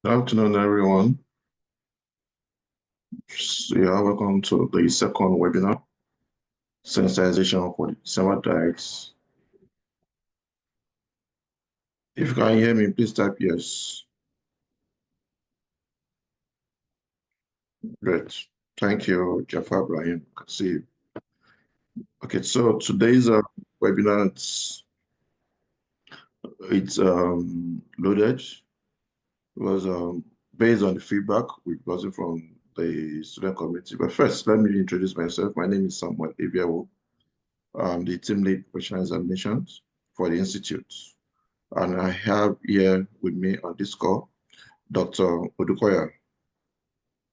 Good afternoon, everyone. Welcome to the second webinar, Sensitization for December Diets. If you can hear me, please type yes. Great. Thank you, Jafar Ibrahim. I can see you. Okay, so today's webinar, it's loaded. It was based on the feedback we've gotten from the student community. But first, let me introduce myself. My name is Samuel Ebiawo. I'm the team lead professional examinations for the Institute. And I have here with me on this call, Dr. Odukoya.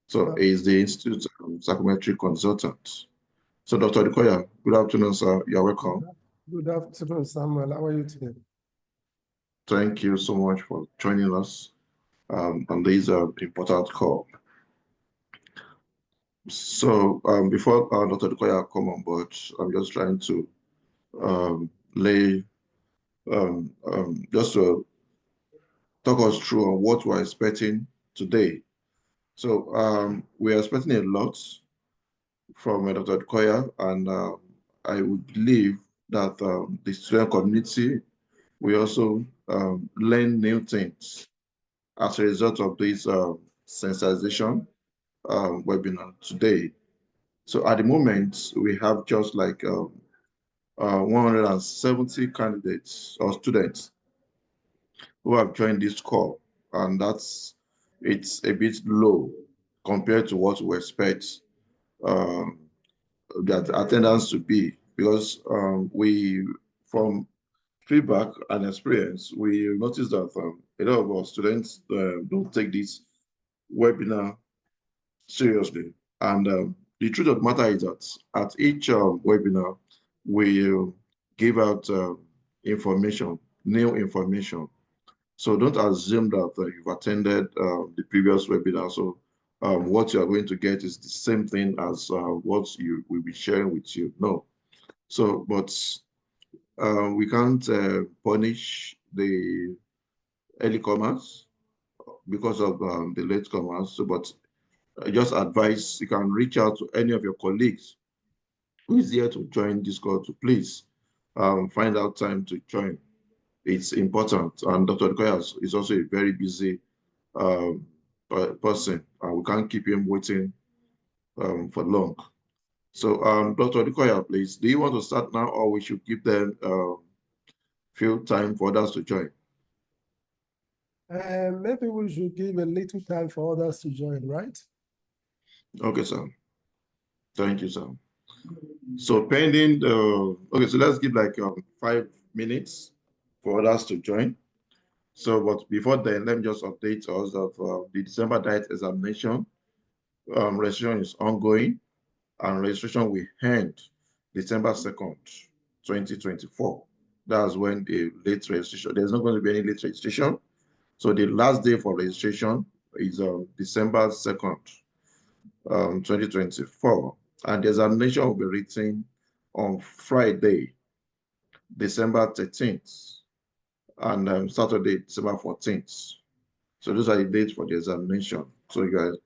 So he's the Institute psychometric consultant. So Dr. Odukoya, good afternoon, sir. You're welcome. Good afternoon, Samuel. How are you today? Thank you so much for joining us on this important call. So before Dr. Odukoya come on board, I'm just trying to just to talk us through on what we're expecting today. So we are expecting a lot from Dr. Koya, and I would believe that the student community will also learn new things as a result of this sensitization webinar today. So at the moment, we have just like 170 candidates or students who have joined this call, and it's a bit low compared to what we expect that attendance to be, because from feedback and experience, we noticed that a lot of our students don't take this webinar seriously. And the truth of the matter is that at each webinar, we give out information, new information. So don't assume that you've attended the previous webinar. So what you are going to get is the same thing as what you will be sharing with you. No. So, but we can't punish the early comers because of the late comers. So, but I just advise you can reach out to any of your colleagues who is here to join this call to please find out time to join. It's important. And Dr. Odukoya is also a very busy um, person, and we can't keep him waiting for long. So, Dr. Odukoya, please, do you want to start now, or we should give them few time for others to join? Maybe we should give a little time for others to join, right? Okay, sir. Thank you, sir. So pending okay, so let's give like 5 minutes for others to join. So, but before then, let me just update us that the December diet examination registration is ongoing, and registration will end December 2nd, 2024. That's when the late registration, there's not going to be any late registration. So the last day for registration is December 2nd, 2024. And the examination will be written on Friday, December 13th, and Saturday, December 14th. So those are the dates for the examination. So you guys,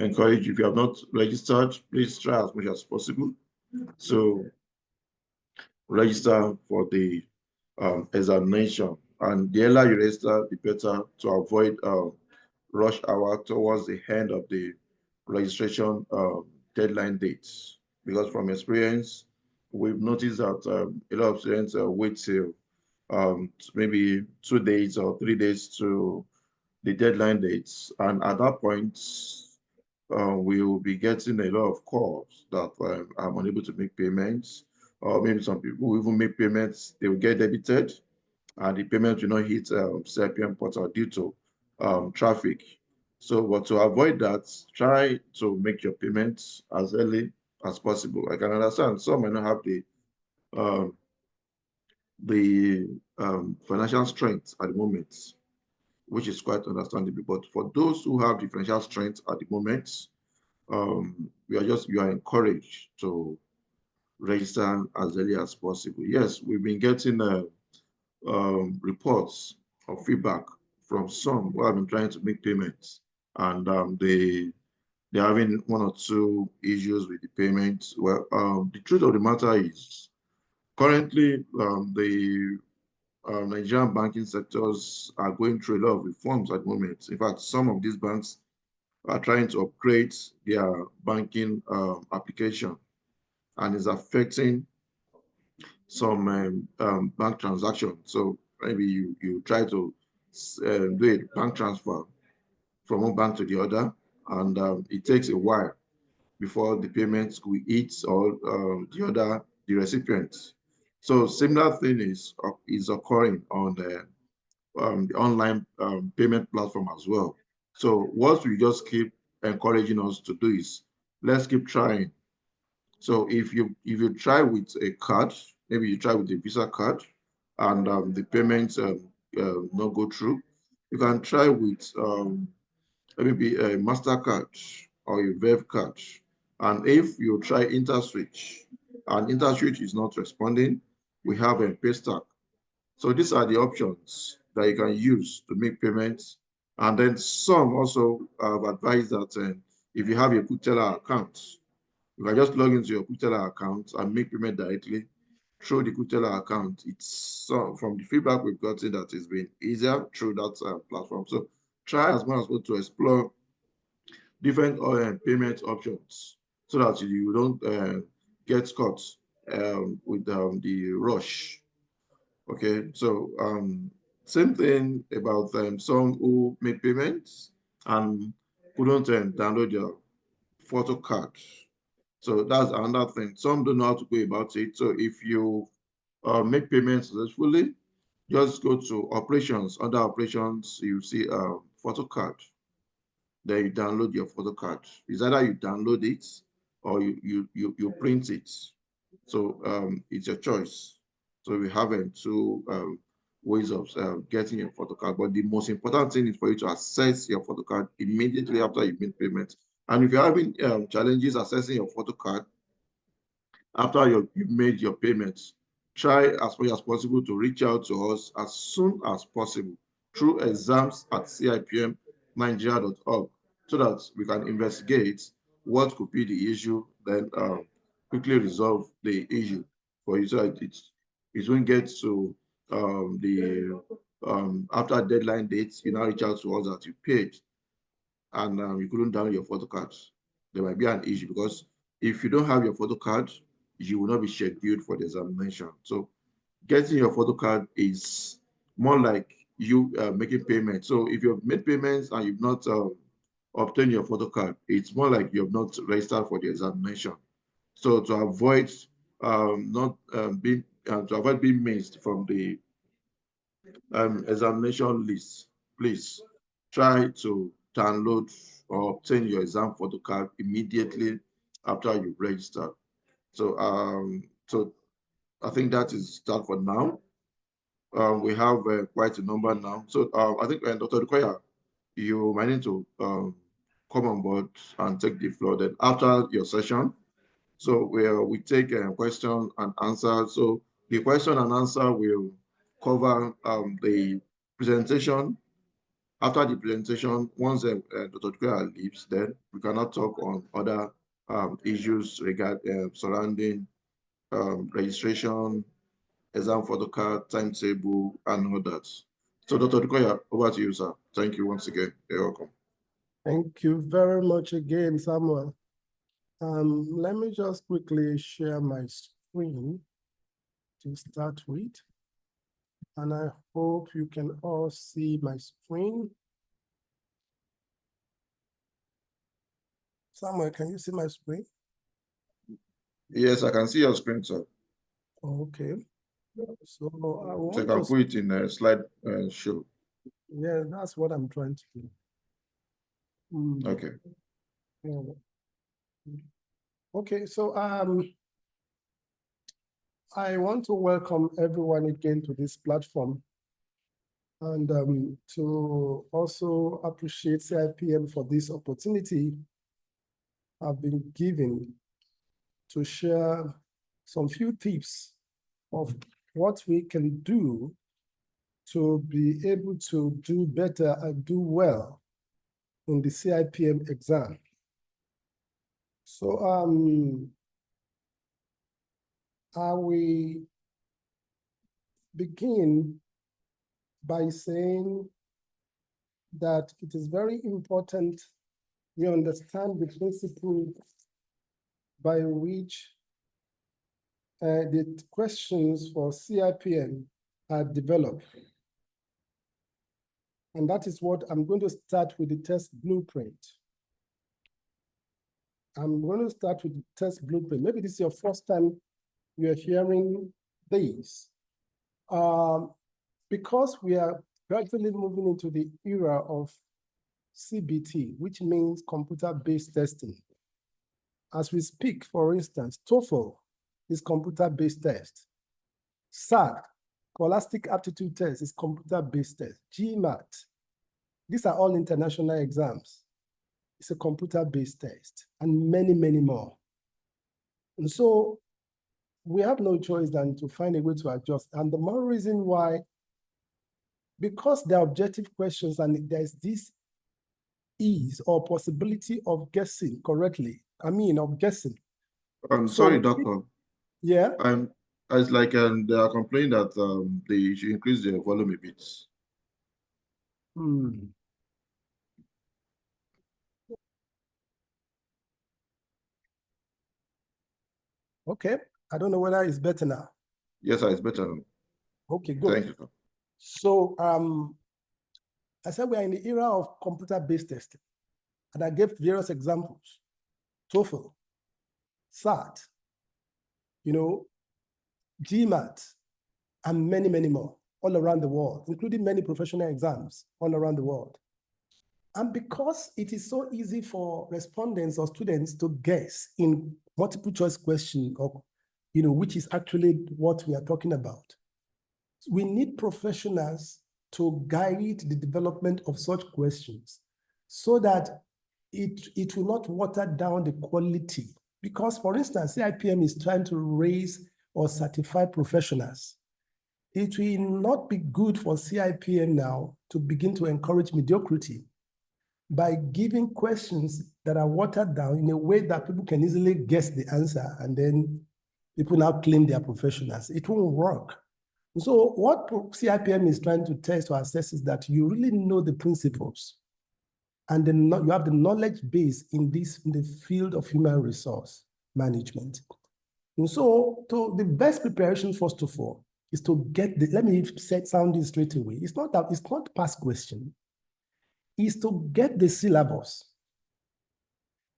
encourage, if you have not registered, please try as much as possible. So register for the examination. And the earlier you register, the better, to avoid rush hour towards the end of the registration deadline dates. Because from experience, we've noticed that a lot of students wait till maybe 2 days or 3 days to the deadline dates. And at that point, we will be getting a lot of calls that I'm unable to make payments, or maybe some people will even make payments, they will get debited, and the payment will not hit CIPM portal due to traffic. So, but to avoid that, try to make your payments as early as possible. I can understand some might not have um, the financial strength at the moment, which is quite understandable. But for those who have the financial strength at the moment, you are encouraged to register as early as possible. Yes, we've been getting reports of feedback from some who have been trying to make payments, and they're having one or two issues with the payments. Well, the truth of the matter is currently the Nigerian banking sectors are going through a lot of reforms at the moment. In fact, some of these banks are trying to upgrade their banking application, and is affecting some bank transactions. So maybe you try to do a bank transfer from one bank to the other, and it takes a while before the payments will hit or the recipient. So similar thing is occurring on the online payment platform as well. So what we just keep encouraging us to do is let's keep trying. So if you try with a card, maybe you try with a Visa card, and the payments not go through, you can try with maybe a MasterCard or a Verve card. And if you try InterSwitch and InterSwitch is not responding, we have a Paystack. So these are the options that you can use to make payments. And then some also have advised that if you have a Quick Teller account, you can just log into your Quick Teller account and make payment directly through the Quick Teller account. It's from the feedback we've gotten that it's been easier through that platform. So try as much as possible to explore different payment options so that you don't get caught with the rush. Okay, so same thing about some who make payments and couldn't download your photo card. So that's another thing. Some don't know how to go about it. So if you make payments successfully, just go to operations. Under operations, you see a photo card. Then you download your photo card. It's either you download it or you print it. So it's your choice. So we have two ways of getting your photo card. But the most important thing is for you to access your photo card immediately after you make payment. And if you're having challenges accessing your photo card after you've made your payments, try as much as possible to reach out to us as soon as possible through exams@cipmnigeria.org so that we can investigate what could be the issue, then quickly resolve the issue for you so that it won't get to the after deadline dates, you now reach out to us that you paid and you couldn't download your photo cards. There might be an issue because if you don't have your photo card, you will not be scheduled for the examination. So getting your photo card is more like you making payments. So if you've made payments and you've not obtained your photo card, it's more like you have not registered for the examination. So to avoid being missed from the examination list, please try to download or obtain your exam photo card immediately after you register. So so I think that is that for now. We have quite a number now. So I think Dr. Dukoya, you might need to come on board and take the floor. Then after your session, so we take a question and answer. So the question and answer will cover the presentation. After the presentation, once Dr. Dukoya leaves, then we cannot talk on other issues surrounding registration, exam photo card, timetable, and all that. So Dr. Dukoya, over to you, sir. Thank you once again. You're welcome. Thank you very much again, Samuel. Let me just quickly share my screen to start with. And I hope you can all see my screen. Samuel, can you see my screen? Yes, I can see your screen, sir. Okay. So I want so you can put it in a slide show. Yeah, that's what I'm trying to do. Okay. Yeah. Okay, so I want to welcome everyone again to this platform and to also appreciate CIPM for this opportunity I've been given to share some few tips of what we can do to be able to do better and do well in the CIPM exam. So I will begin by saying that it is very important we understand the principle by which the questions for CIPM are developed. And that is what I'm going to start with the test blueprint. I'm going to start with the test blueprint. Maybe this is your first time you're hearing this. Because we are gradually moving into the era of CBT, which means computer-based testing. As we speak, for instance, TOEFL is computer-based test. SAT, Scholastic Aptitude Test, is computer-based test. GMAT, these are all international exams. It's a computer-based test, and many, many more. And so we have no choice than to find a way to adjust. And the more reason why, because they're objective questions and there's this ease or possibility of guessing correctly. Of guessing. I'm sorry, Doctor. Yeah. It's like they are complaining that they should increase their volume a bit. Okay. I don't know whether it's better now. Yes, it's better now. Okay, good. Thank you. So I said we are in the era of computer-based testing. And I gave various examples. TOEFL, SAT, GMAT, and many, many more all around the world, including many professional exams all around the world. And because it is so easy for respondents or students to guess in multiple choice question, or which is actually what we are talking about, we need professionals to guide the development of such questions so that it will not water down the quality. Because, for instance, CIPM is trying to raise or certify professionals. It will not be good for CIPM now to begin to encourage mediocrity by giving questions that are watered down in a way that people can easily guess the answer, and then people now claim they are professionals. It won't work. So what CIPM is trying to test or assess is that you really know the principles, and then you have the knowledge base in the field of human resource management. And so the best preparation, first of all, is to get let me sound this straight away. It's not past question. Is to get the syllabus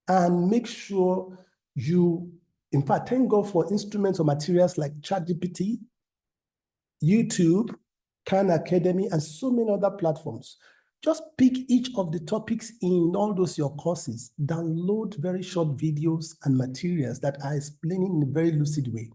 and make sure you, in fact, thank God for instruments or materials like ChatGPT, YouTube, Khan Academy, and so many other platforms. Just pick each of the topics in all those your courses, download very short videos and materials that are explaining in a very lucid way.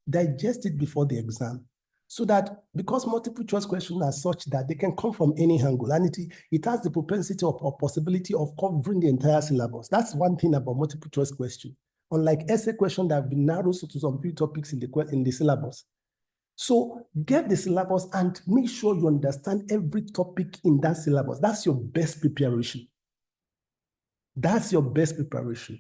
Digest it before the exam, so that, because multiple choice questions are such that they can come from any angle, and it has the propensity or possibility of covering the entire syllabus. That's one thing about multiple choice question. Unlike essay questions that have been narrowed to some few topics in the syllabus. So get the syllabus and make sure you understand every topic in that syllabus. That's your best preparation. That's your best preparation.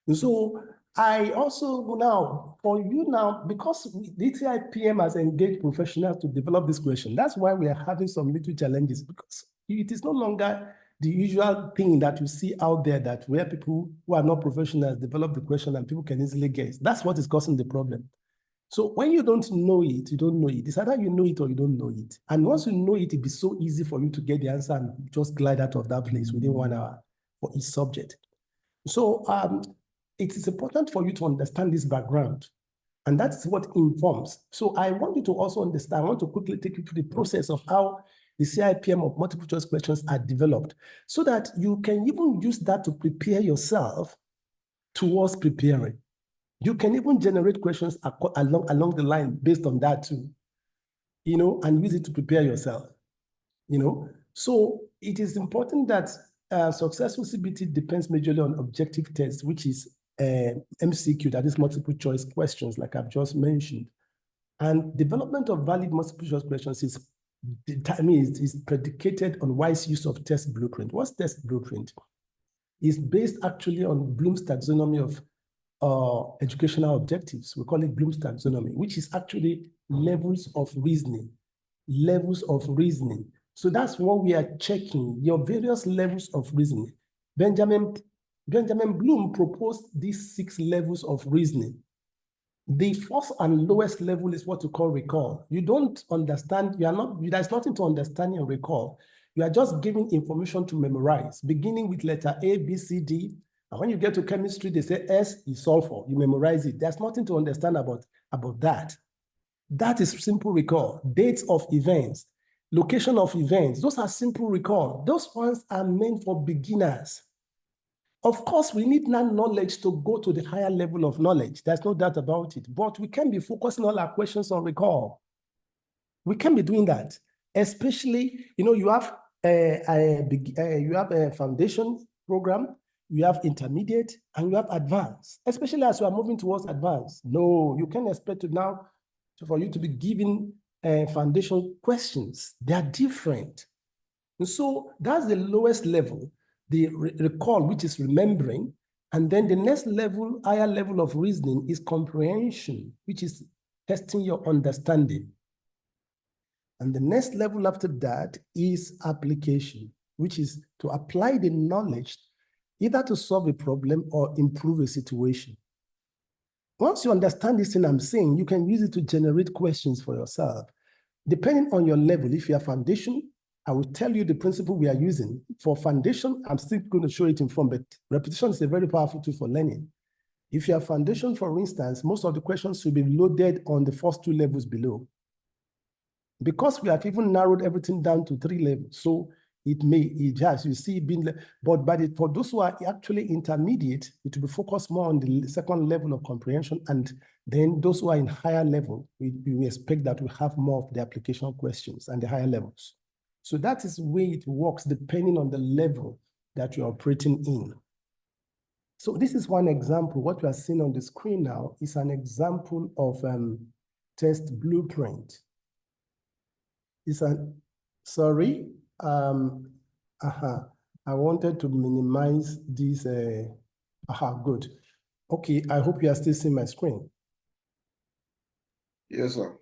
And so I also now, for you now, because the CIPM has engaged professionals to develop this question, that's why we are having some little challenges, because it is no longer the usual thing that you see out there, that where people who are not professionals develop the question and people can easily guess. That's what is causing the problem. So when you don't know it, you don't know it. It's either you know it or you don't know it. And once you know it, it'll be so easy for you to get the answer and just glide out of that place within 1 hour for each subject. So it is important for you to understand this background, and that's what informs. So I want you to also understand, I want to quickly take you through the process of how the CIPM of multiple choice questions are developed, so that you can even use that to prepare yourself towards preparing. You can even generate questions along the line based on that too, and use it to prepare yourself, So it is important that successful CBT depends majorly on objective tests, which is MCQ, that is multiple choice questions, like I've just mentioned. And development of valid multiple choice questions is is predicated on wise use of test blueprint. What's test blueprint? It's based actually on Bloom's taxonomy of educational objectives. We call it Bloom's taxonomy, which is actually levels of reasoning. Levels of reasoning. So that's what we are checking, your various levels of reasoning. Benjamin Bloom proposed these 6 levels of reasoning. The first and lowest level is what you call recall. You don't understand, there's nothing to understand and recall. You are just giving information to memorize, beginning with letter A, B, C, D. And when you get to chemistry, they say S is sulfur. You memorize it. There's nothing to understand about that. That is simple recall. Dates of events, location of events, those are simple recall. Those ones are meant for beginners. Of course, we need knowledge to go to the higher level of knowledge. There's no doubt about it. But we can be focusing all our questions on recall. We can be doing that, especially, you have a foundation program, you have intermediate, and you have advanced, especially as you are moving towards advanced. No, you can't expect for you to be given foundation questions. They are different. And so that's the lowest level, the recall, which is remembering. And then the next level, higher level of reasoning is comprehension, which is testing your understanding. And the next level after that is application, which is to apply the knowledge either to solve a problem or improve a situation. Once you understand this thing I'm saying, you can use it to generate questions for yourself. Depending on your level, if you have foundation, I will tell you the principle we are using. For foundation, I'm still going to show it in front, but repetition is a very powerful tool for learning. If you have foundation, for instance, most of the questions will be loaded on the first 2 levels below. Because we have even narrowed everything down to 3 levels, so it has, you see, for those who are actually intermediate, it will be focused more on the second level of comprehension, and then those who are in higher level, we expect that we have more of the application questions and the higher levels. So that is the way it works, depending on the level that you're operating in. So this is one example. What we are seeing on the screen now is an example of test blueprint. Sorry, I wanted to minimize this, good. Okay, I hope you are still seeing my screen. Yes, sir.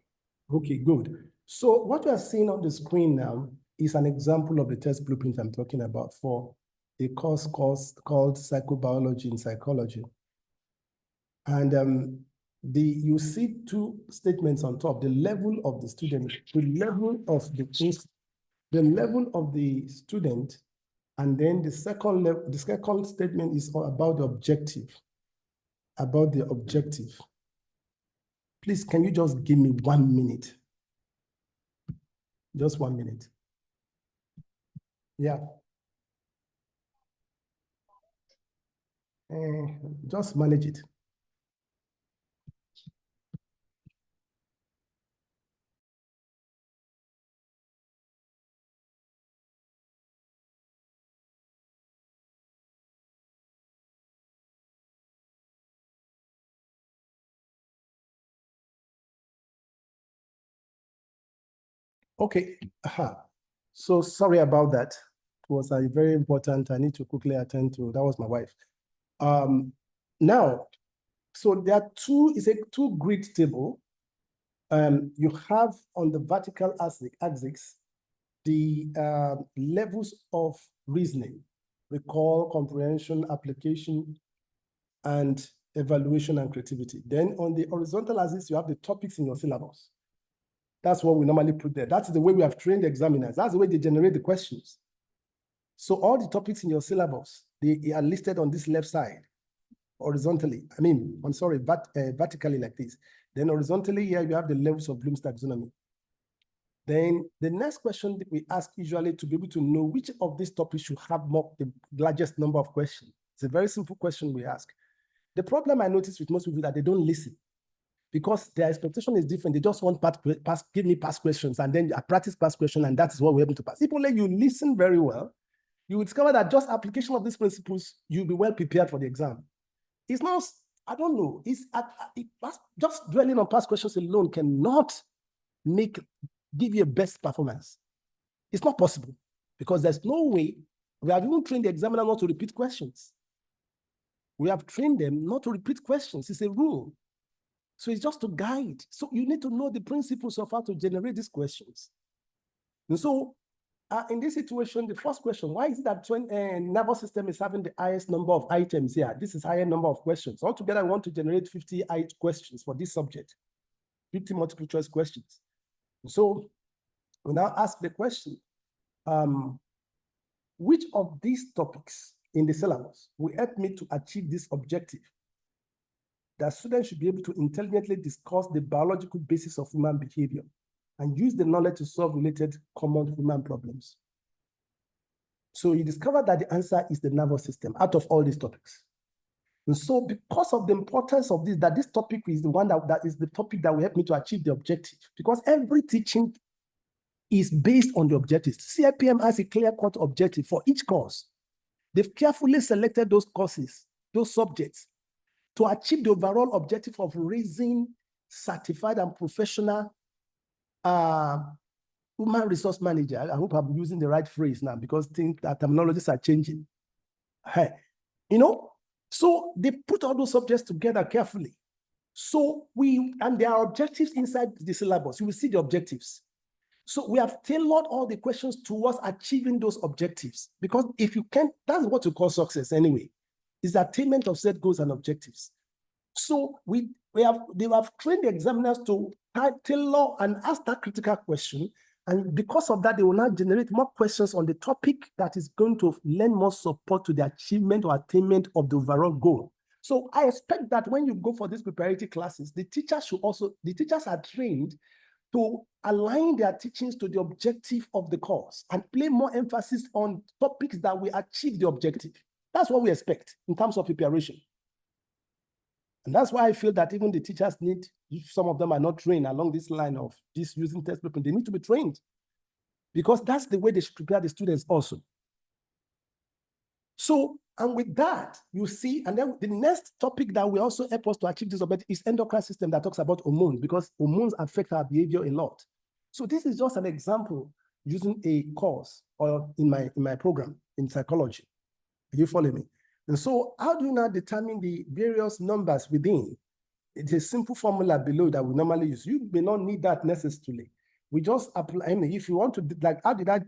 Okay, good. So what we are seeing on the screen now is an example of the test blueprint I'm talking about for a course called Psychobiology in Psychology. And you see 2 statements on top: the level of the student, the level of the student, and then the second statement is about the objective. About the objective. Please, can you just give me 1 minute? Just 1 minute. Yeah. Just manage it. Okay. So sorry about that. It was a very important. I need to quickly attend to. That was my wife. Now, so there are 2. It's a 2-grid table. You have on the vertical axis the levels of reasoning: recall, comprehension, application, and evaluation and creativity. Then on the horizontal axis, you have the topics in your syllabus. That's what we normally put there. That's the way we have trained the examiners. That's the way they generate the questions. So all the topics in your syllabus, they are listed on this left side, horizontally. Vertically like this. Then horizontally, here you have the levels of Bloom's taxonomy. Then the next question that we ask usually to be able to know which of these topics should have the largest number of questions. It's a very simple question we ask. The problem I notice with most people is that they don't listen, because their expectation is different. They just want give me past questions, and then I practice past questions, and that is what we're able to pass. If only you listen very well, you will discover that just application of these principles, you'll be well prepared for the exam. It's not, I don't know, just dwelling on past questions alone cannot make give you a best performance. It's not possible because there's no way. We have even trained the examiner not to repeat questions. We have trained them not to repeat questions. It's a rule. So it's just to guide. So you need to know the principles of how to generate these questions. And so in this situation, the first question, why is it that nervous system is having the highest number of items here? This is higher number of questions. Altogether, I want to generate 50 questions for this subject, 50 multiple choice questions. So we now ask the question, which of these topics in the syllabus will help me to achieve this objective? That students should be able to intelligently discuss the biological basis of human behavior and use the knowledge to solve related common human problems. So you discover that the answer is the nervous system out of all these topics. And so because of the importance of this, that this topic is the one that is the topic that will help me to achieve the objective, because every teaching is based on the objectives. CIPM has a clear-cut objective for each course. They've carefully selected those courses, those subjects, to achieve the overall objective of raising certified and professional human resource manager. I hope I'm using the right phrase now because terminologies are changing. Hey, so they put all those subjects together carefully. So and there are objectives inside the syllabus. You will see the objectives. So we have tailored all the questions towards achieving those objectives, because if you can't, that's what we call success anyway, is the attainment of set goals and objectives. So they have trained the examiners to tailor and ask that critical question. And because of that, they will now generate more questions on the topic that is going to lend more support to the achievement or attainment of the overall goal. So I expect that when you go for these preparatory classes, the teachers are trained to align their teachings to the objective of the course and play more emphasis on topics that will achieve the objective. That's what we expect in terms of preparation. And that's why I feel that even the teachers need, if some of them are not trained along this line of this using test paper, they need to be trained, because that's the way they should prepare the students also. So, and with that, you see, and then the next topic that will also help us to achieve this objective is endocrine system, that talks about hormones, because hormones affect our behavior a lot. So this is just an example using a course or in my program in psychology. You follow me? And so how do you now determine the various numbers within? It's a simple formula below that we normally use. You may not need that necessarily. We just apply, if you want to, like, how did I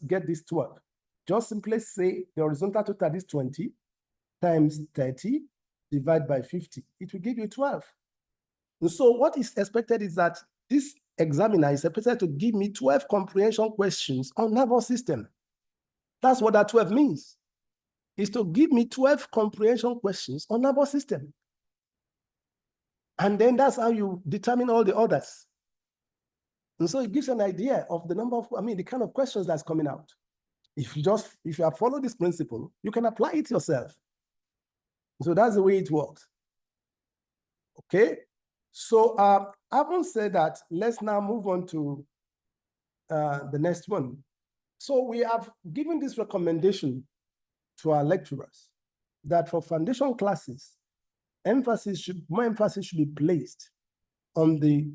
get this 12? Just simply say the horizontal total is 20 times 30 divided by 50. It will give you 12. And so what is expected is that this examiner is expected to give me 12 comprehension questions on nervous system. That's what that 12 means. Is to give me 12 comprehension questions on nervous system. And then that's how you determine all the others. And so it gives an idea of the number of, the kind of questions that's coming out. If you have followed this principle, you can apply it yourself. So that's the way it works. Okay. So having said that, let's now move on to the next one. So we have given this recommendation to our lecturers that for foundation classes, more emphasis should be placed on the,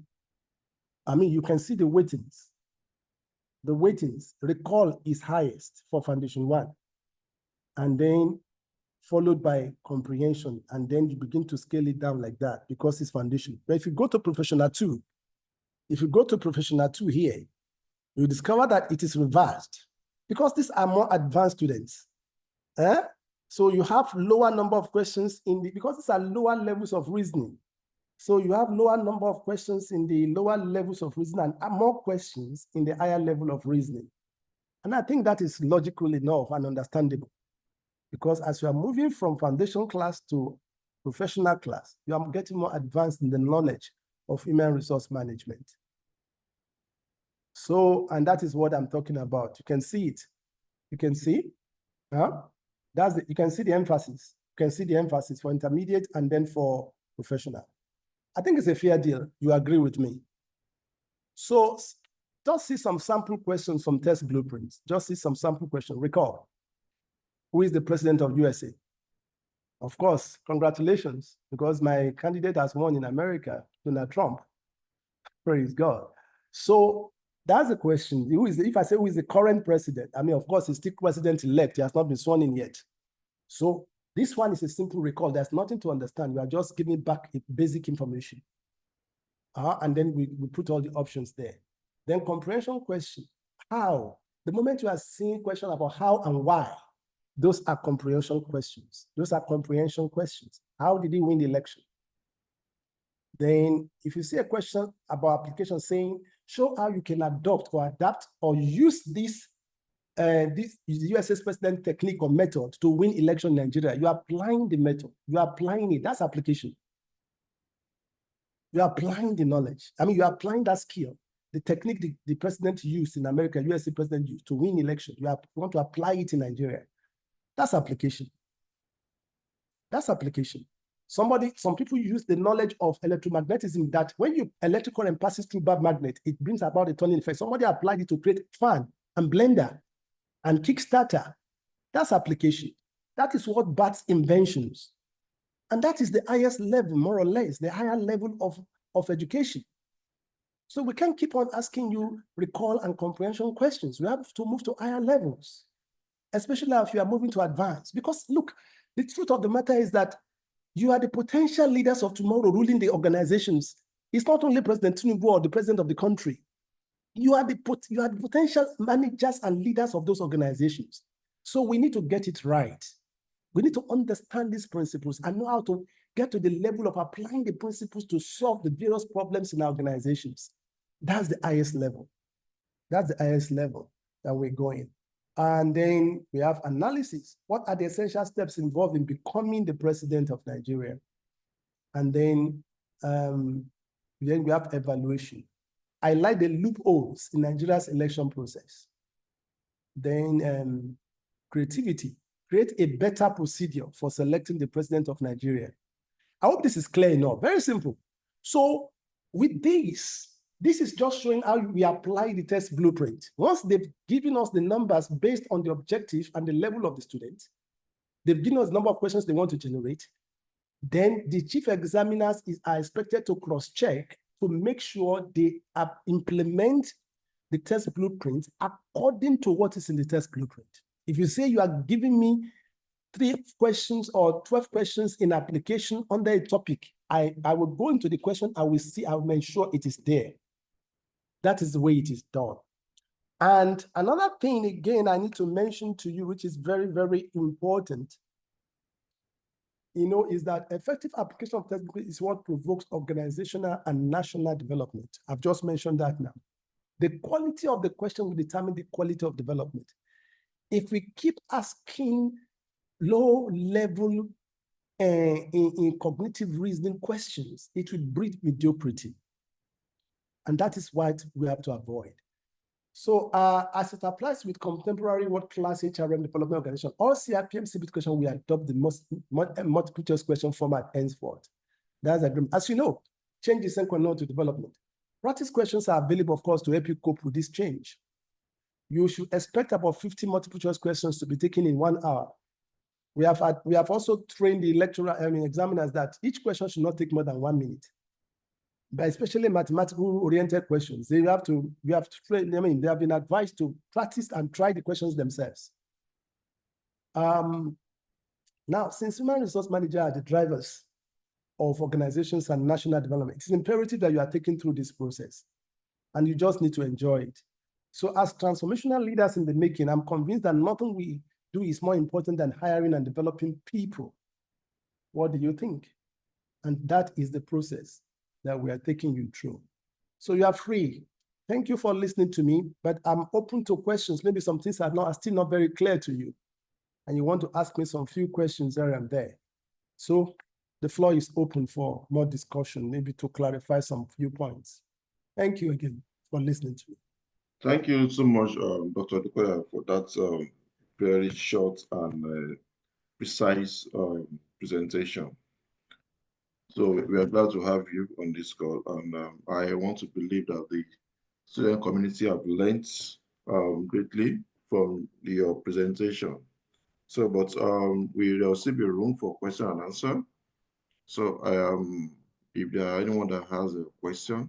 you can see the weightings. The weightings, recall is highest for foundation 1, and then followed by comprehension, and then you begin to scale it down like that because it's foundation. But if you go to professional 2, here, you discover that it is reversed because these are more advanced students. So you have lower number of questions because these are lower levels of reasoning. So you have lower number of questions in the lower levels of reasoning and more questions in the higher level of reasoning. And I think that is logical enough and understandable, because as you are moving from foundation class to professional class, you are getting more advanced in the knowledge of human resource management. So, and that is what I'm talking about. You can see it. You can see, you can see the emphasis. You can see the emphasis for intermediate and then for professional. I think it's a fair deal. You agree with me? So just see some sample questions from test blueprints. Just see some sample questions. Recall, who is the president of USA? Of course, congratulations, because my candidate has won in America, Donald Trump. Praise God. So That's the question. Who is if I say who is the current president? I mean, of course, he's still president-elect. He has not been sworn in yet. So this one is a simple recall. There's nothing to understand. We are just giving back basic information. And then we put all the options there. Then comprehension question, how? The moment you are seeing question about how and why, those are comprehension questions. Those are comprehension questions. How did he win the election? Then if you see a question about application saying, show how you can adopt or adapt or use this USS president technique or method to win election in Nigeria, you are applying the method, you are applying it, that's application. You are applying the knowledge. I mean, you are applying that skill, the technique the president used in America, USC president used to win election. You want to apply it in Nigeria. That's application. That's application. Some people use the knowledge of electromagnetism that when you electrical current passes through bad magnet, it brings about a turning effect. Somebody applied it to create fan and blender and Kickstarter. That's application. That is what bats inventions. And that is the highest level, more or less, the higher level of education. So we can't keep on asking you recall and comprehension questions. We have to move to higher levels, especially if you are moving to advance. Because look, the truth of the matter is that you are the potential leaders of tomorrow ruling the organizations. It's not only President Tinubu or the president of the country. You are the potential managers and leaders of those organizations. So we need to get it right. We need to understand these principles and know how to get to the level of applying the principles to solve the various problems in our organizations. That's the highest level. That's the highest level that we're going. And then we have analysis. What are the essential steps involved in becoming the president of Nigeria? And then we have evaluation. I like the loopholes in Nigeria's election process. Then creativity. Create a better procedure for selecting the president of Nigeria. I hope this is clear enough. Very simple. So with this is just showing how we apply the test blueprint. Once they've given us the numbers based on the objective and the level of the student, they've given us the number of questions they want to generate, then the chief examiners are expected to cross-check to make sure they implement the test blueprint according to what is in the test blueprint. If you say you are giving me 3 questions or 12 questions in application under a topic, I will go into the question, I will make sure it is there. That is the way it is done. And another thing, again, I need to mention to you, which is very, very important, is that effective application of test blueprint is what provokes organizational and national development. I've just mentioned that now. The quality of the question will determine the quality of development. If we keep asking low-level in cognitive reasoning questions, it will breed mediocrity. And that is what we have to avoid. So as it applies with contemporary world-class HRM development organization, all CIPM CBT questions will adopt the multiple choice question format henceforth. That's agreement. As you know, change is synchronous to development. Practice questions are available, of course, to help you cope with this change. You should expect about 50 multiple choice questions to be taken in 1 hour. We have also trained the examiners that each question should not take more than 1 minute. But especially mathematical oriented questions, they have to train, they have been advised to practice and try the questions themselves. Now, since human resource managers are the drivers of organizations and national development, it's imperative that you are taken through this process and you just need to enjoy it. So as transformational leaders in the making, I'm convinced that nothing we do is more important than hiring and developing people. What do you think? And that is the process that we are taking you through. So you are free. Thank you for listening to me, but I'm open to questions. Maybe some things are still not very clear to you, and you want to ask me some few questions there and there. So the floor is open for more discussion, maybe to clarify some few points. Thank you again for listening to me. Thank you so much, Dr. Dukoya, for that very short and precise presentation. So we are glad to have you on this call, and I want to believe that the student community have learned greatly from your presentation. So, but there will still be room for question and answer. So if there are anyone that has a question,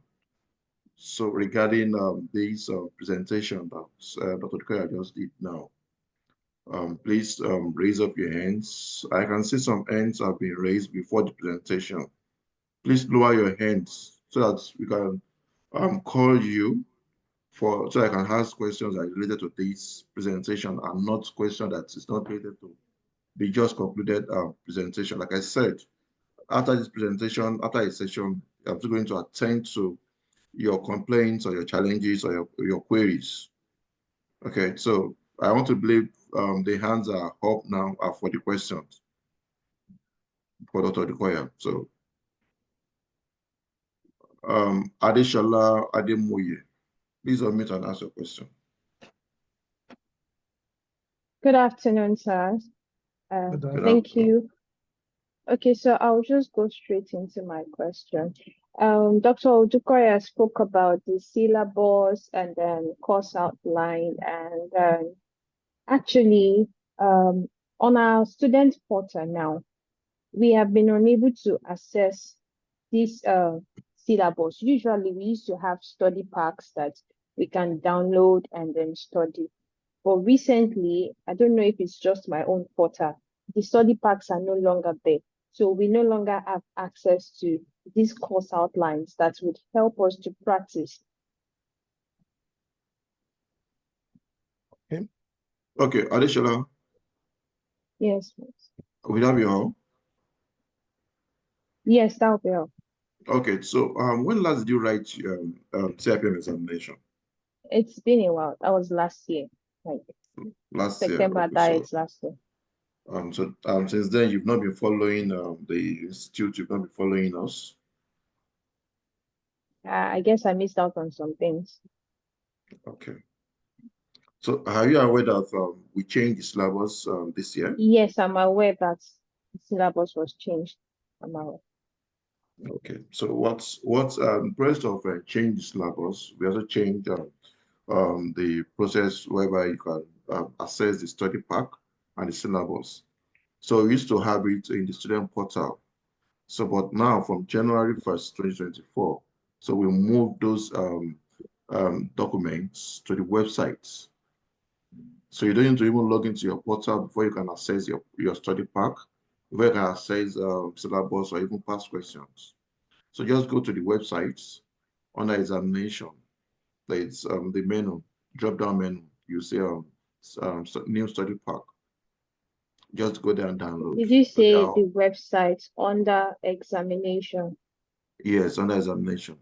So regarding this presentation that Dr. Dukoya just did now, please raise up your hands. I can see some hands have been raised before the presentation. Please lower your hands so that we can call you so I can ask questions that are related to this presentation and not question that is not related to the just concluded presentation. Like I said, after this presentation, after a session, I'm still going to attend to your complaints or your challenges or your queries. Okay, so I want to believe the hands are up now for the questions for Dr. Dukoya. So Adeshala Ademoye, please unmute and ask your question. Good afternoon, sir. Thank you. Okay, so I'll just go straight into my question. Dr. Odukoya spoke about the syllabus and then course outline, and actually, on our student portal now, we have been unable to access this syllabus. Usually, we used to have study packs that we can download and then study. But recently, I don't know if it's just my own portal, the study packs are no longer there. So we no longer have access to these course outlines that would help us to practice. Okay, Adeshala. Yes. Will that be all? Yes, that will be all. Okay, so when last did you write CIPM examination? It's been a while. That was last year, like last September. year. Okay, that is last year. So since then you've not been following the institute. You've not been following us. I guess I missed out on some things. Okay. So are you aware that we changed the syllabus this year? Yes, I'm aware that the syllabus was changed. I'm aware. Okay. So what's rest of change the syllabus? We also changed the process whereby you can access the study pack and the syllabus. So we used to have it in the student portal. So, but now from January 1st, 2024, so we moved those documents to the websites. So you don't need to even log into your portal before you can access your study pack, before you can access syllabus or even past questions. So just go to the websites under examination. It's the menu, drop-down menu. You see new study pack. Just go there and download. Did you say the website under examination? Yes, under examination.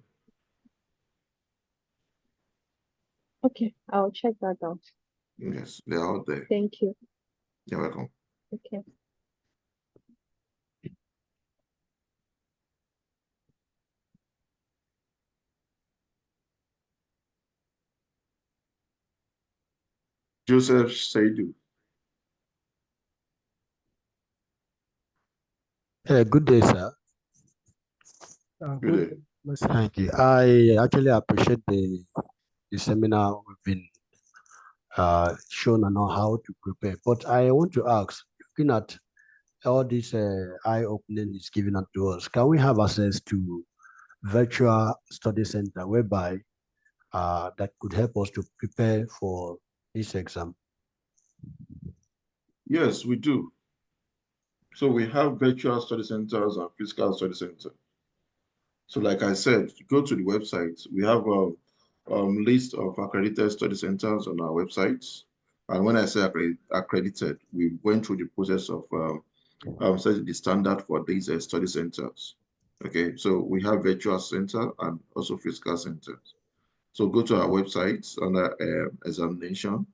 Okay, I'll check that out. Yes, they're out there. Thank you. You're welcome. Okay. Joseph Saidu. Good day, sir. Good day. Thank you. I actually appreciate the seminar we've been shown on how to prepare. But I want to ask, looking at all this eye-opening is given up to us, can we have access to virtual study center whereby that could help us to prepare for this exam? Yes, we do. So we have virtual study centers and physical study center. So like I said, go to the website. We have a list of accredited study centers on our websites. And when I say accredited, we went through the process of setting the standard for these study centers. Okay, so we have virtual center and also physical centers. So go to our website under examination.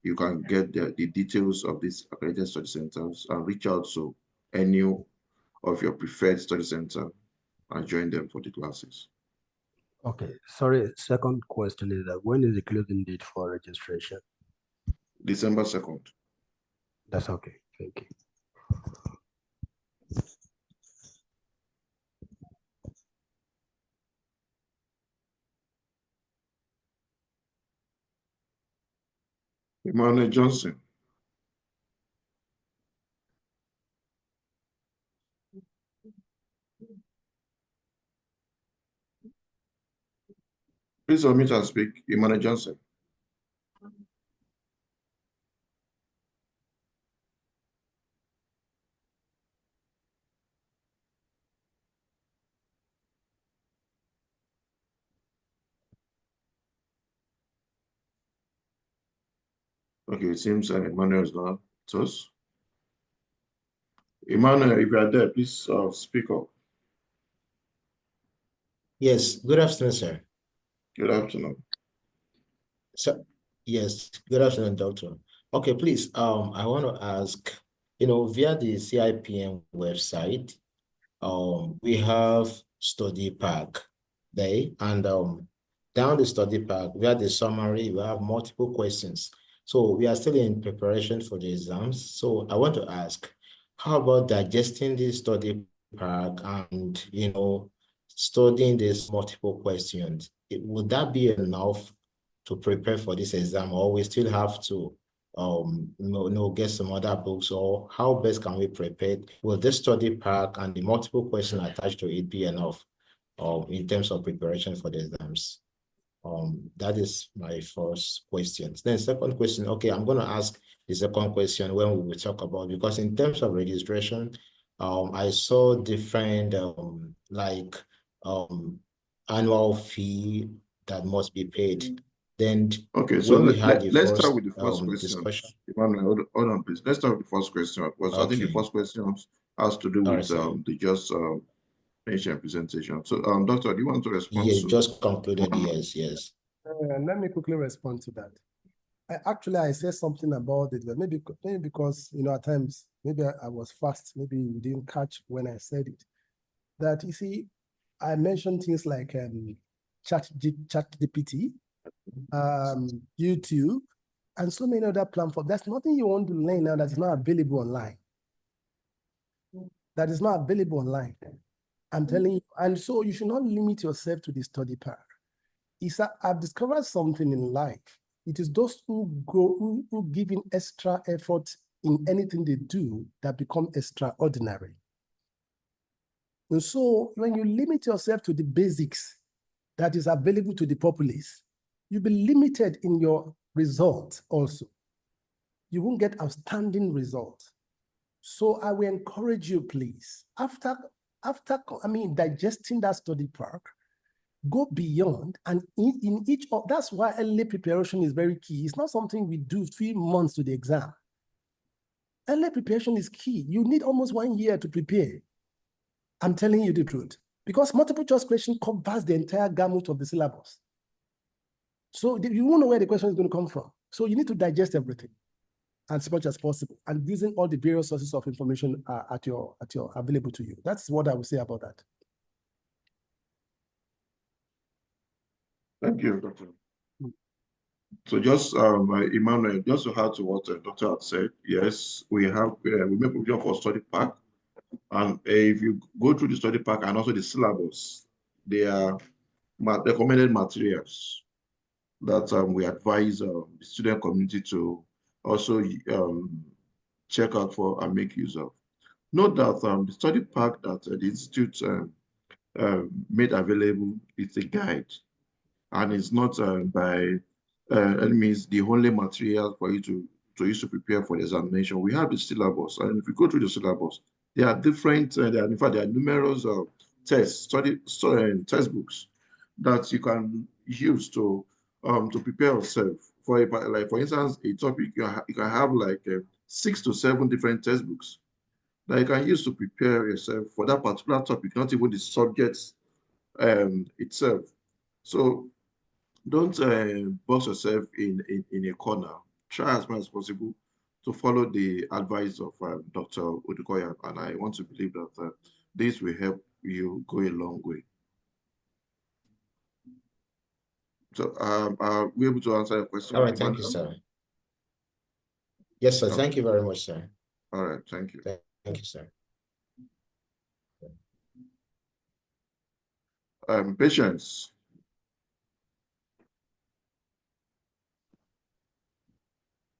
You can get the details of these accredited study centers and reach out to any of your preferred study center and join them for the classes. Okay, sorry, second question is that when is the closing date for registration? December 2nd. That's okay, thank you. Emmanuel Johnson. Please unmute and speak. Emmanuel Johnson. Okay, it seems Emmanuel is not with us. Emmanuel, if you are there, please speak up. Yes, good afternoon, sir. Good afternoon. So, yes, good afternoon, doctor. Okay, please, I want to ask, via the CIPM website, we have study pack there, and down the study pack, via the summary, we have multiple questions. So we are still in preparation for the exams. So I want to ask, how about digesting the study pack and, studying these multiple questions? Would that be enough to prepare for this exam, or we still have to get some other books, or how best can we prepare? Will this study pack and the multiple questions attached to it be enough in terms of preparation for the exams? That is my first question. Then second question, okay, I'm going to ask the second question when we will talk about, because in terms of registration, I saw different annual fee that must be paid. Then okay, so when we had the let's first start with the first question. discussion. Emmanuel, hold on, please. Let's start with the first question, because I think the first question has to do with the just mentioned presentation. So, doctor, do you want to respond? Yeah, just concluded. Yes. Let me quickly respond to that. I said something about it, but maybe because, at times, maybe I was fast, maybe you didn't catch when I said it. That, you see, I mentioned things like ChatGPT, YouTube, and so many other platforms. There's nothing you want to learn now that is not available online. That is not available online. I'm telling you, and so you should not limit yourself to the study pack. I've discovered something in life. It is those who give in extra effort in anything they do that become extraordinary. And so when you limit yourself to the basics that is available to the populace, you'll be limited in your results also. You won't get outstanding results. So I will encourage you, please, after digesting that study pack, go beyond, and in each of, that's why early preparation is very key. It's not something we do 3 months to the exam. Early preparation is key. You need almost 1 year to prepare. I'm telling you the truth, because multiple choice question covers the entire gamut of the syllabus. So you won't know where the question is going to come from. So you need to digest everything as much as possible, and using all the various sources of information at your available to you. That's what I would say about that. Thank you, Doctor. So just Emmanuel, just to add to what the doctor had said, yes, we make provision for study pack, and if you go through the study pack and also the syllabus, they are recommended materials that we advise the student community to also check out for and make use of. Note that the study pack that the institute made available is a guide, and it's not by any means the only material for you to use to prepare for the examination. We have the syllabus, and if you go through the syllabus, there are different, in fact, there are numerous textbooks that you can use to prepare yourself. For instance, a topic, you can have like 6 to 7 different textbooks that you can use to prepare yourself for that particular topic, not even the subjects itself. So don't box yourself in a corner. Try as much as possible to follow the advice of Dr. Odukoya, and I want to believe that this will help you go a long way. So are we able to answer your question? All right, thank you, sir. Yes, sir. Thank you very much, sir. All right, thank you. Thank you, sir. Patience.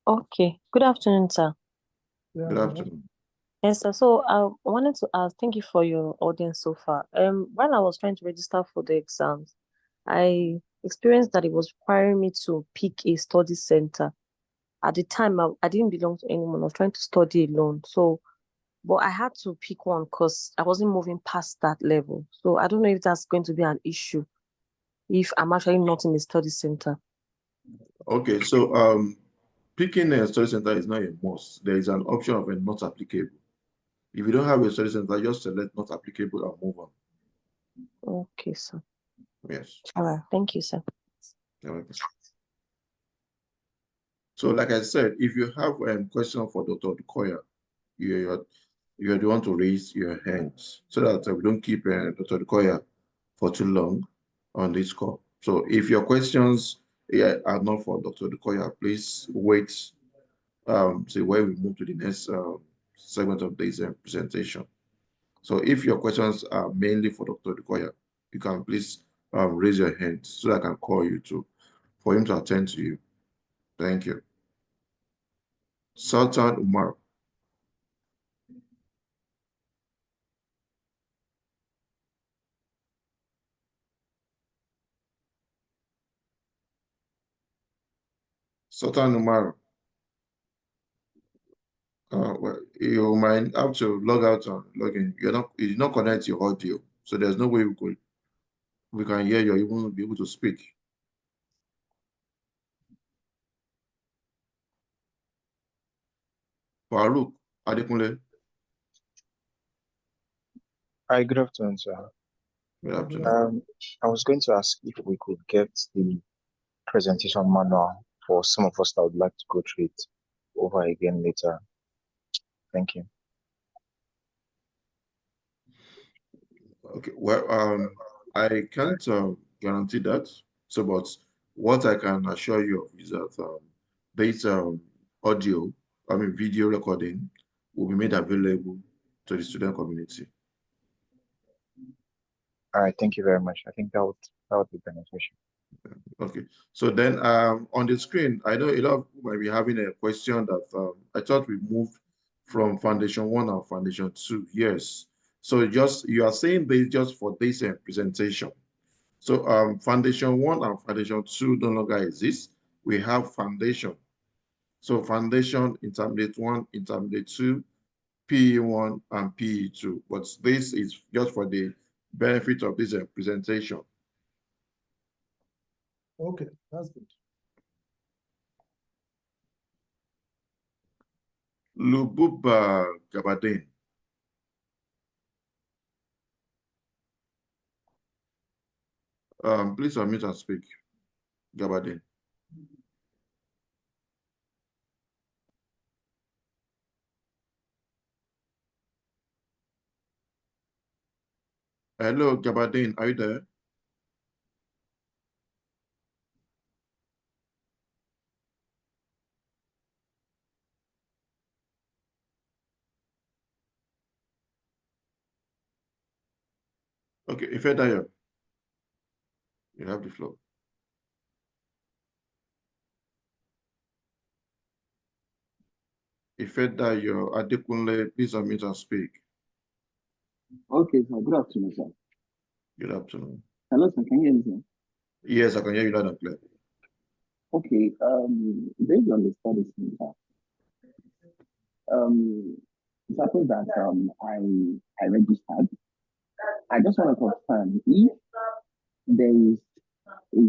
Okay. Good afternoon, sir. Good afternoon. Yes, sir. So I wanted to ask, thank you for your audience so far. While I was trying to register for the exams, I experienced that it was requiring me to pick a study center. At the time, I didn't belong to anyone. I was trying to study alone. So, but I had to pick one because I wasn't moving past that level. So I don't know if that's going to be an issue if I'm actually not in a study center. Okay, so picking a study center is not a must. There is an option of a not applicable. If you don't have a study center, just select not applicable and move on. Okay, sir. Yes. All right. Thank you, sir. You're welcome. So, like I said, if you have a question for Dr. Dukoya, you're the one to raise your hands so that we don't keep Dr. Dukoya for too long on this call. So, if your questions are not for Dr. Dukoya, please wait. See where we move to the next segment of this presentation. So, if your questions are mainly for Dr. Dukoya, you can please raise your hand so I can call you for him to attend to you. Thank you. Sultan Umar. Sultan Umar. Well, you might have to log out and log in. You did not connect your audio, so there's no way we can hear you or even be able to speak. Farouk Adekunle. Hi, good afternoon, sir. Good afternoon. I was going to ask if we could get the presentation manual for some of us that would like to go through it over again later. Thank you. Okay, well, I can't guarantee that. So, but what I can assure you of is that this video recording will be made available to the student community. All right, thank you very much. I think that would be beneficial. Okay, so then on the screen, I know a lot of people might be having a question that I thought we moved from Foundation 1 and Foundation 2. Yes. So you are saying this just for this presentation. So Foundation 1 and Foundation 2 no longer exist. We have Foundation. So Foundation, Intermediate 1, Intermediate 2, PE 1, and PE 2. But this is just for the benefit of this presentation. Okay, that's good. Lububa Gabadin. Please unmute and speak, Gabadin. Hello, Gabadin, are you there? Okay, Ifedayo, you have the floor. Ifedayo Adekunle, please unmute and speak. Okay, sir. Good afternoon, sir. Good afternoon. Hello, sir. Can you hear me, sir? Yes, I can hear you loud and clear. Okay. Based on the studies, sir, it happens that I registered. I just want to confirm if there is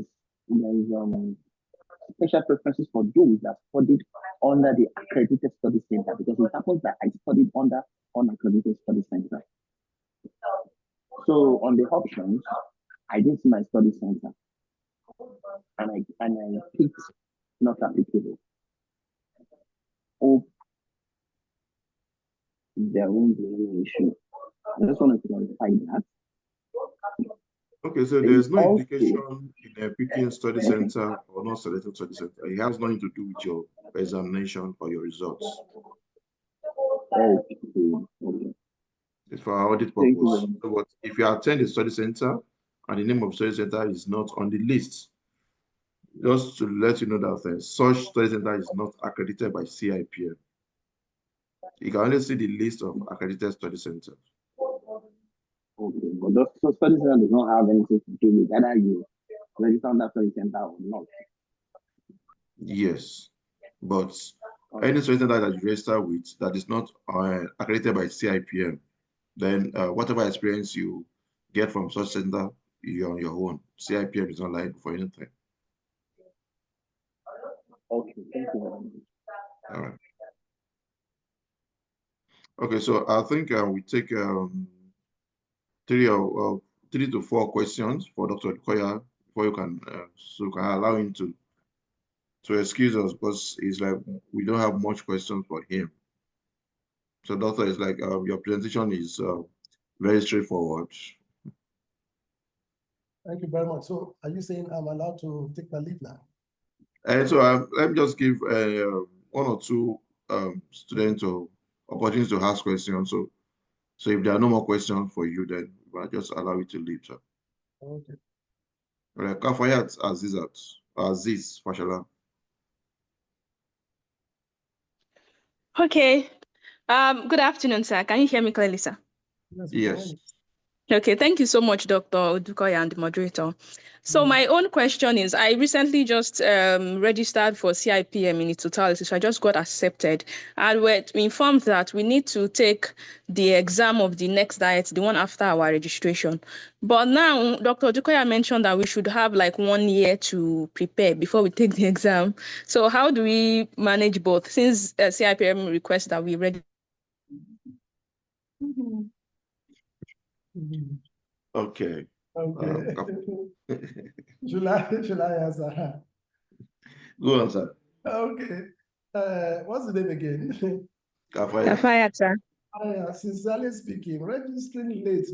special preferences for those that studied under the accredited study center, because it happens that I studied under unaccredited study center. So on the options, I didn't see my study center, and I picked not applicable. Hope there won't be any issue. I just wanted to clarify that. Okay, so there's no indication in a picking study center or not selected study center. It has nothing to do with your examination or your results. Okay. It's for our audit purpose. So what, if you attend a study center and the name of the study center is not on the list, just to let you know that such study center is not accredited by CIPM. You can only see the list of accredited study centers. Okay, but those study center does not have anything to do with either you register on that study center or not? Yes, but any study center that you register with that is not accredited by CIPM, then whatever experience you get from such center, you're on your own. CIPM is not liable for anything. Okay, thank you very much. All right. Okay, so I think we take 3 to 4 questions for Dr. Koya before you can so can allow him to excuse us, because it's like we don't have much questions for him. So doctor, is like your presentation is very straightforward. Thank you very much. So are you saying I'm allowed to take my leave now? And so let me just give 1 or 2 students opportunities to ask questions. So if there are no more questions for you, then I'll just allow you to leave, sir. Okay. All right, Kafayat Aziz Fashala. Okay. Good afternoon, sir. Can you hear me clearly, sir? Yes. Okay, thank you so much, Dr. Odukoya and the moderator. So my own question is, I recently just registered for CIPM in its totality, so I just got accepted. And we're informed that we need to take the exam of the next diet, the one after our registration. But now, Dr. Odukoya mentioned that we should have like 1 year to prepare before we take the exam. So how do we manage both, since CIPM requests that we register? Okay. Okay. Should I answer her? Go on, sir. Okay. What's the name again? Kafayat, sir. Sincerely speaking, registering late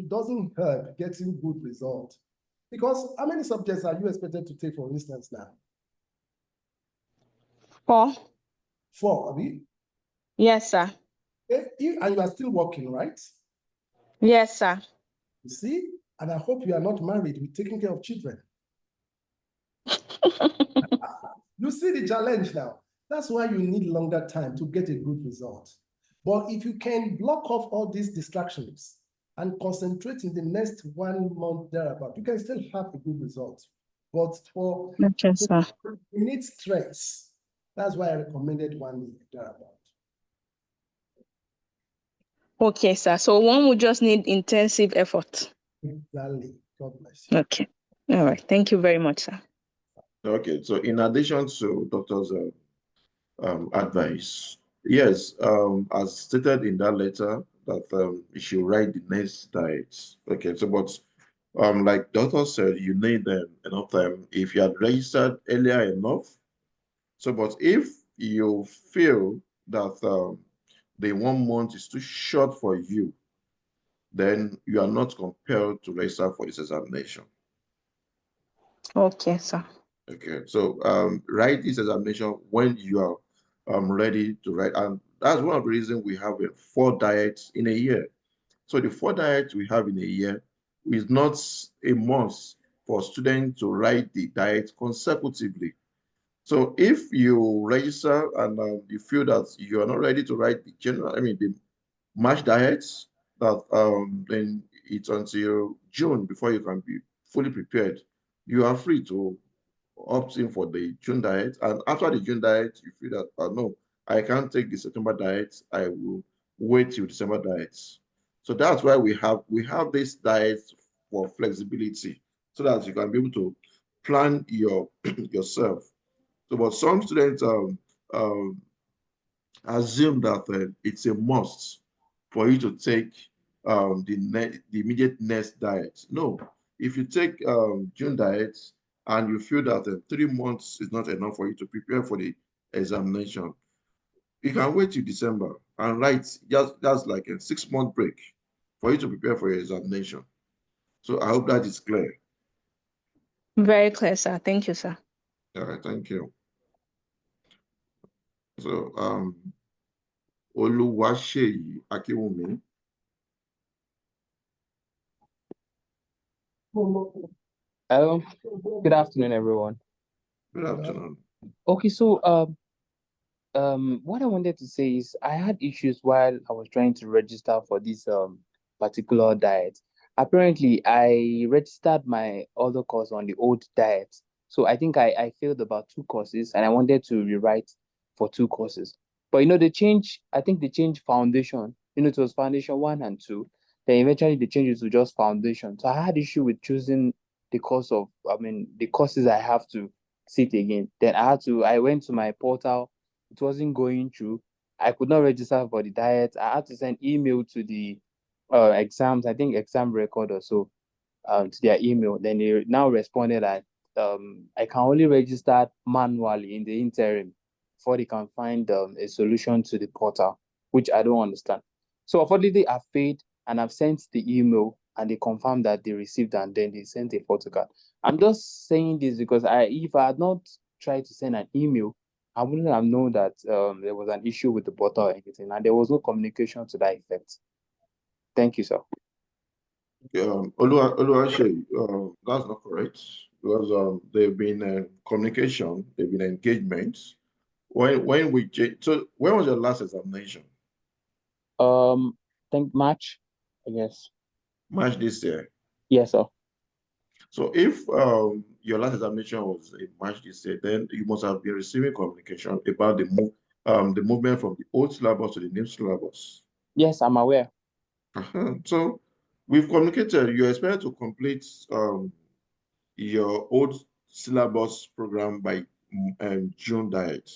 doesn't hurt getting good results. Because how many subjects are you expected to take, for instance, now? 4. 4, Abi? Yes, sir. And you are still working, right? Yes, sir. You see? And I hope you are not married with taking care of children. You see the challenge now. That's why you need longer time to get a good result. But if you can block off all these distractions and concentrate in the next 1 month thereabout, you can still have a good result. But okay, sir. You need stress. That's why I recommended 1 year thereabout. Okay, sir. So one would just need intensive effort. Exactly. God bless you. Okay. All right. Thank you very much, sir. Okay. So in addition to doctor's advice, yes, as stated in that letter, that you should write the next diet. Okay. So, but like doctor said, you need enough time if you had registered earlier enough. So, but if you feel that the 1 month is too short for you, then you are not compelled to register for this examination. Okay, sir. Okay, so write this examination when you are ready to write, and that's one of the reasons we have 4 diets in a year. So the 4 diets we have in a year is not a must for students to write the diet consecutively. So if you register and you feel that you are not ready to write the the March diets, that then it's until June before you can be fully prepared. You are free to opt in for the June diet, and after the June diet, you feel that no, I can't take the September diet. I will wait till December diets. So that's why we have this diet for flexibility, so that you can be able to plan yourself. So, but some students assume that it's a must for you to take the immediate next diet. No, if you take June diet and you feel that 3 months is not enough for you to prepare for the examination, you can wait till December and write just like a 6-month break for you to prepare for your examination. So I hope that is clear. Very clear, sir. Thank you, sir. All right, thank you. So Oluwaseyi Akiwumi. Good afternoon, everyone. Good afternoon. Okay, so what I wanted to say is I had issues while I was trying to register for this particular diet. apparently I registered my other course on the old diet. So I think I failed about 2 courses and I wanted to rewrite for 2 courses. But I think they changed foundation. It was foundation 1 and 2. Then eventually they changed it to just foundation. So I had issue with choosing the courses I have to sit again. Then I went to my portal. It wasn't going through. I could not register for the diet. I had to send email to the exams, I think exam record or so, to their email. Then they now responded that I can only register manually in the interim before they can find a solution to the portal, which I don't understand. So unfortunately, I've paid and I've sent the email and they confirmed that they received and then they sent a photocard. I'm just saying this because if I had not tried to send an email, I wouldn't have known that there was an issue with the portal or anything, and there was no communication to that effect. Thank you, sir. Oluwaseyi, that's not correct because there've been communication, there've been engagements. When was your last examination? Think March, I guess. March this year. Yes, sir. So if your last examination was in March this year, then you must have been receiving communication about the movement from the old syllabus to the new syllabus. Yes, I'm aware. So we've communicated. You're expected to complete your old syllabus program by June diet.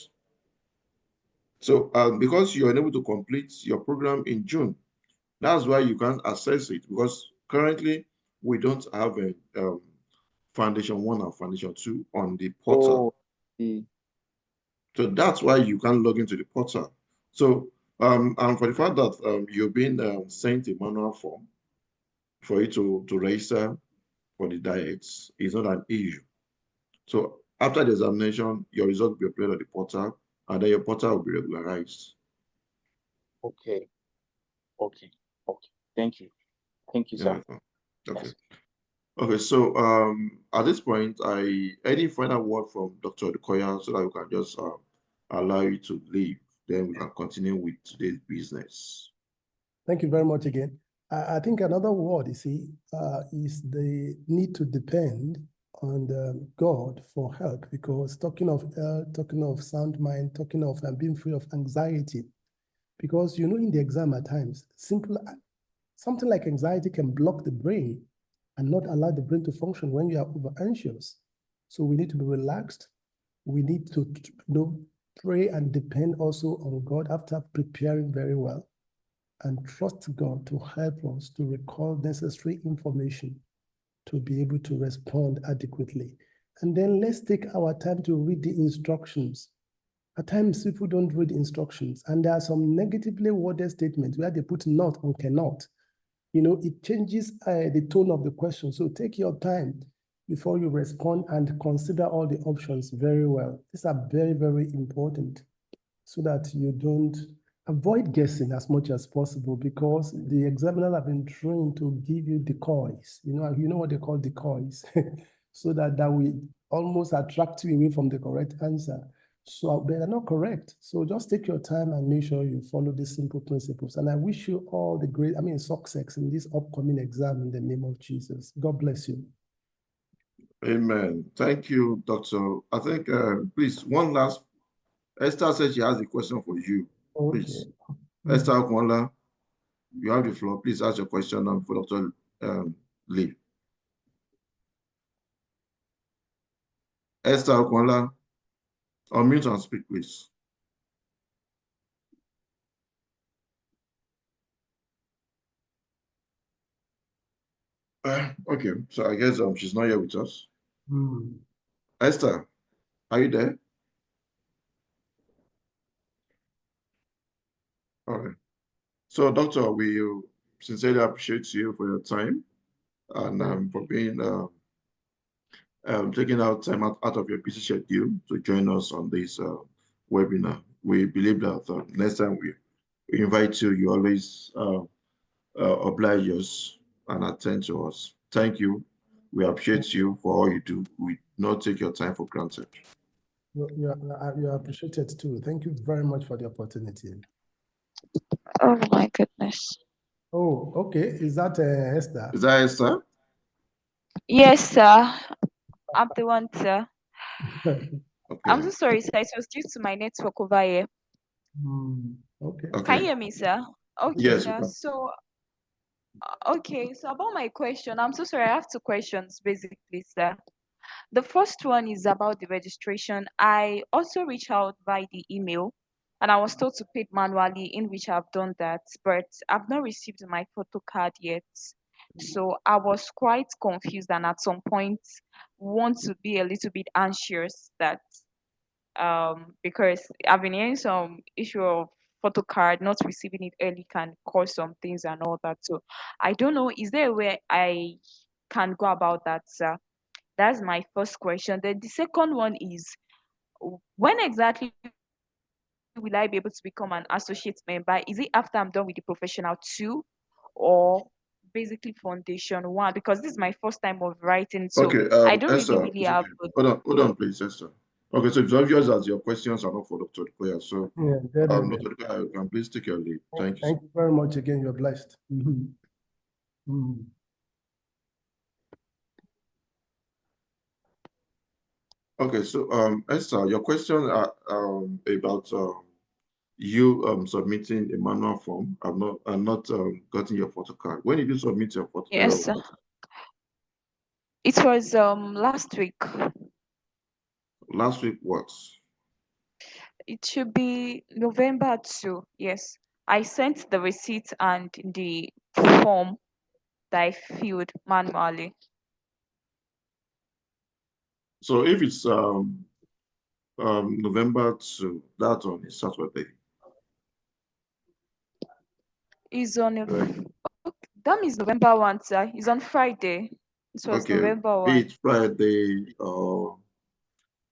So because you're unable to complete your program in June, that's why you can't access it, because currently we don't have a Foundation 1 and Foundation 2 on the portal. So that's why you can't log into the portal. So and for the fact that you've been sent a manual form for you to register for the diets is not an issue. So after the examination, your result will be uploaded on the portal, and then your portal will be regularized. Okay. Thank you. Thank you, sir. Yeah. Okay. Yes. Okay, so at this point, any final word from Dr. Odukoya so that we can just allow you to leave, then we can continue with today's business. Thank you very much again. I think another word, is the need to depend on God for help, because talking of sound mind, talking of being free of anxiety, because in the exam at times, something like anxiety can block the brain and not allow the brain to function when you are over anxious. So we need to be relaxed. We need to pray and depend also on God after preparing very well, and trust God to help us to recall necessary information to be able to respond adequately. And then let's take our time to read the instructions. At times, people don't read instructions, and there are some negatively worded statements where they put not or cannot. It changes the tone of the question. So take your time before you respond and consider all the options very well. These are very, very important so that you don't avoid guessing as much as possible, because the examiner have been trained to give you decoys. You know what they call decoys, so that will almost attract you away from the correct answer. So they are not correct. So just take your time and make sure you follow these simple principles. And I wish you all the success in this upcoming exam in the name of Jesus. God bless you. Amen. Thank you, Doctor. I think, please, one last. Esther said she has a question for you. Please. Okay. Esther Okwonla, you have the floor. Please ask your question for Dr. Lee. Esther Okwonla, unmute and speak, please. Okay, so I guess she's not here with us. Esther, are you there? All right. So, Doctor, we sincerely appreciate you for your time and for being taking out time out of your busy schedule to join us on this webinar. We believe that next time we invite you, you always oblige us and attend to us. Thank you. We appreciate you for all you do. We not take your time for granted. You are appreciated too. Thank you very much for the opportunity. Oh my goodness. Oh, okay. Is that Esther? Is that Esther? Yes, sir. I'm the one, sir. I'm Okay. so sorry, sir. It was due to my network over here. Okay. Can you Okay. hear me, sir? Okay, Yes, you sir. can. So, okay. So about my question, I'm so sorry. I have two questions, basically, sir. The first one is about the registration. I also reached out by the email and I was told to pay it manually, in which I've done that, but I've not received my photo card yet. So I was quite confused and at some point want to be a little bit anxious that because I've been hearing some issue of photo card not receiving it early can cause some things and all that. So I don't know, is there a way I can go about that, sir? That's my first question. Then the second one is, when exactly will I be able to become an associate member? Is it after I'm done with the professional two, or basically foundation one? Because this is my first time of writing, so Okay, I don't Esther, really it's have okay. Hold on, please, Esther. Okay, so it's obvious that your questions are not for Dr. Koya. So, Yeah, definitely. Dr. Koya, you can please take your lead. Thank you. Thank you very much again. You're blessed. Okay, so Esther, your question about you submitting a manual form. I'm not gotten your photo card. When did you submit your photo? Yes, sir. It was last week. Last week, what? It should be November 2. Yes. I sent the receipt and the form that I filled manually. So if it's November 2, that's on a Saturday. Is on a Right. that means November 1, sir. It's on Friday. It was Okay, November be 1. it Friday or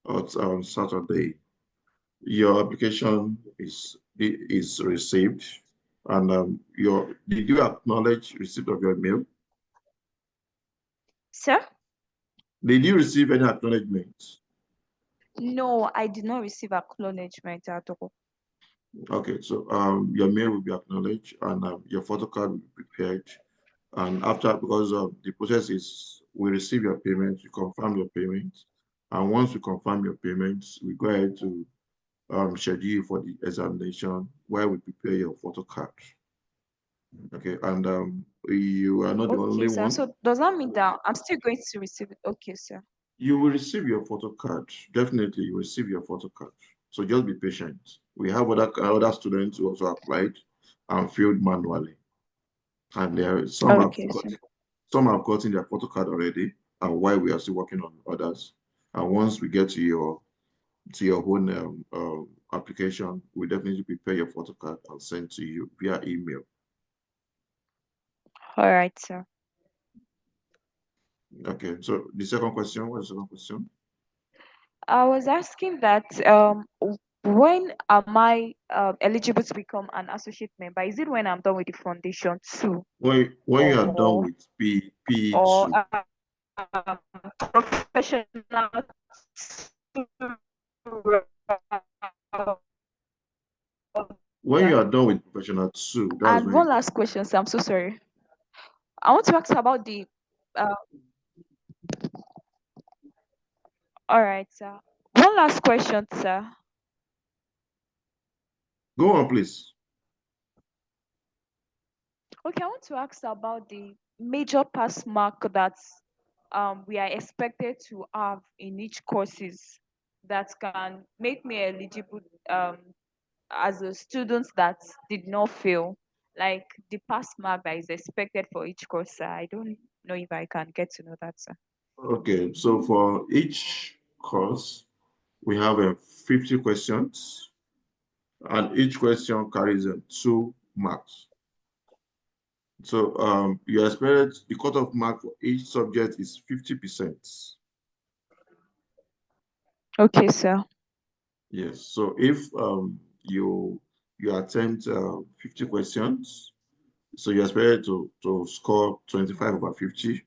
it's on Saturday, your application is received, and did you acknowledge receipt of your mail? Sir? Did you receive any acknowledgement? No, I did not receive acknowledgement at all. Okay, so your mail will be acknowledged and your photo card will be prepared. And after, because of the process is, we receive your payment, you confirm your payment. And once we confirm your payments, we go ahead to schedule you for the examination where we prepare your photo card. Okay, and you are not the only Okay, sir. one. So does that mean that I'm still going to receive it? Okay, sir. You will receive your photo card. Definitely, you will receive your photo card. So just be patient. We have other students who also applied and filled manually. And Okay, sir. some have gotten their photo card already, and while we are still working on others. And once we get to your own application, we definitely prepare your photo card and send to you via email. All right, sir. Okay, so the second question, what's the second question? I was asking that when am I eligible to become an associate member? Is it when I'm done with the foundation too? When you are done with or P2. Professional When you are done with professional 2, that's and when one last question, sir. I'm so sorry. I want to ask about the all right, sir. One last question, sir. Go on, please. Okay, I want to ask about the major pass mark that we are expected to have in each courses that can make me eligible as a student that did not fail, like the pass mark that is expected for each course, sir. I don't know if I can get to know that, sir. Okay, so for each course, we have 50 questions, and each question carries 2 marks. So you expect the cutoff mark for each subject is 50%. Okay, sir. Yes. So if you attempt 50 questions, so you're expected to score 25 over 50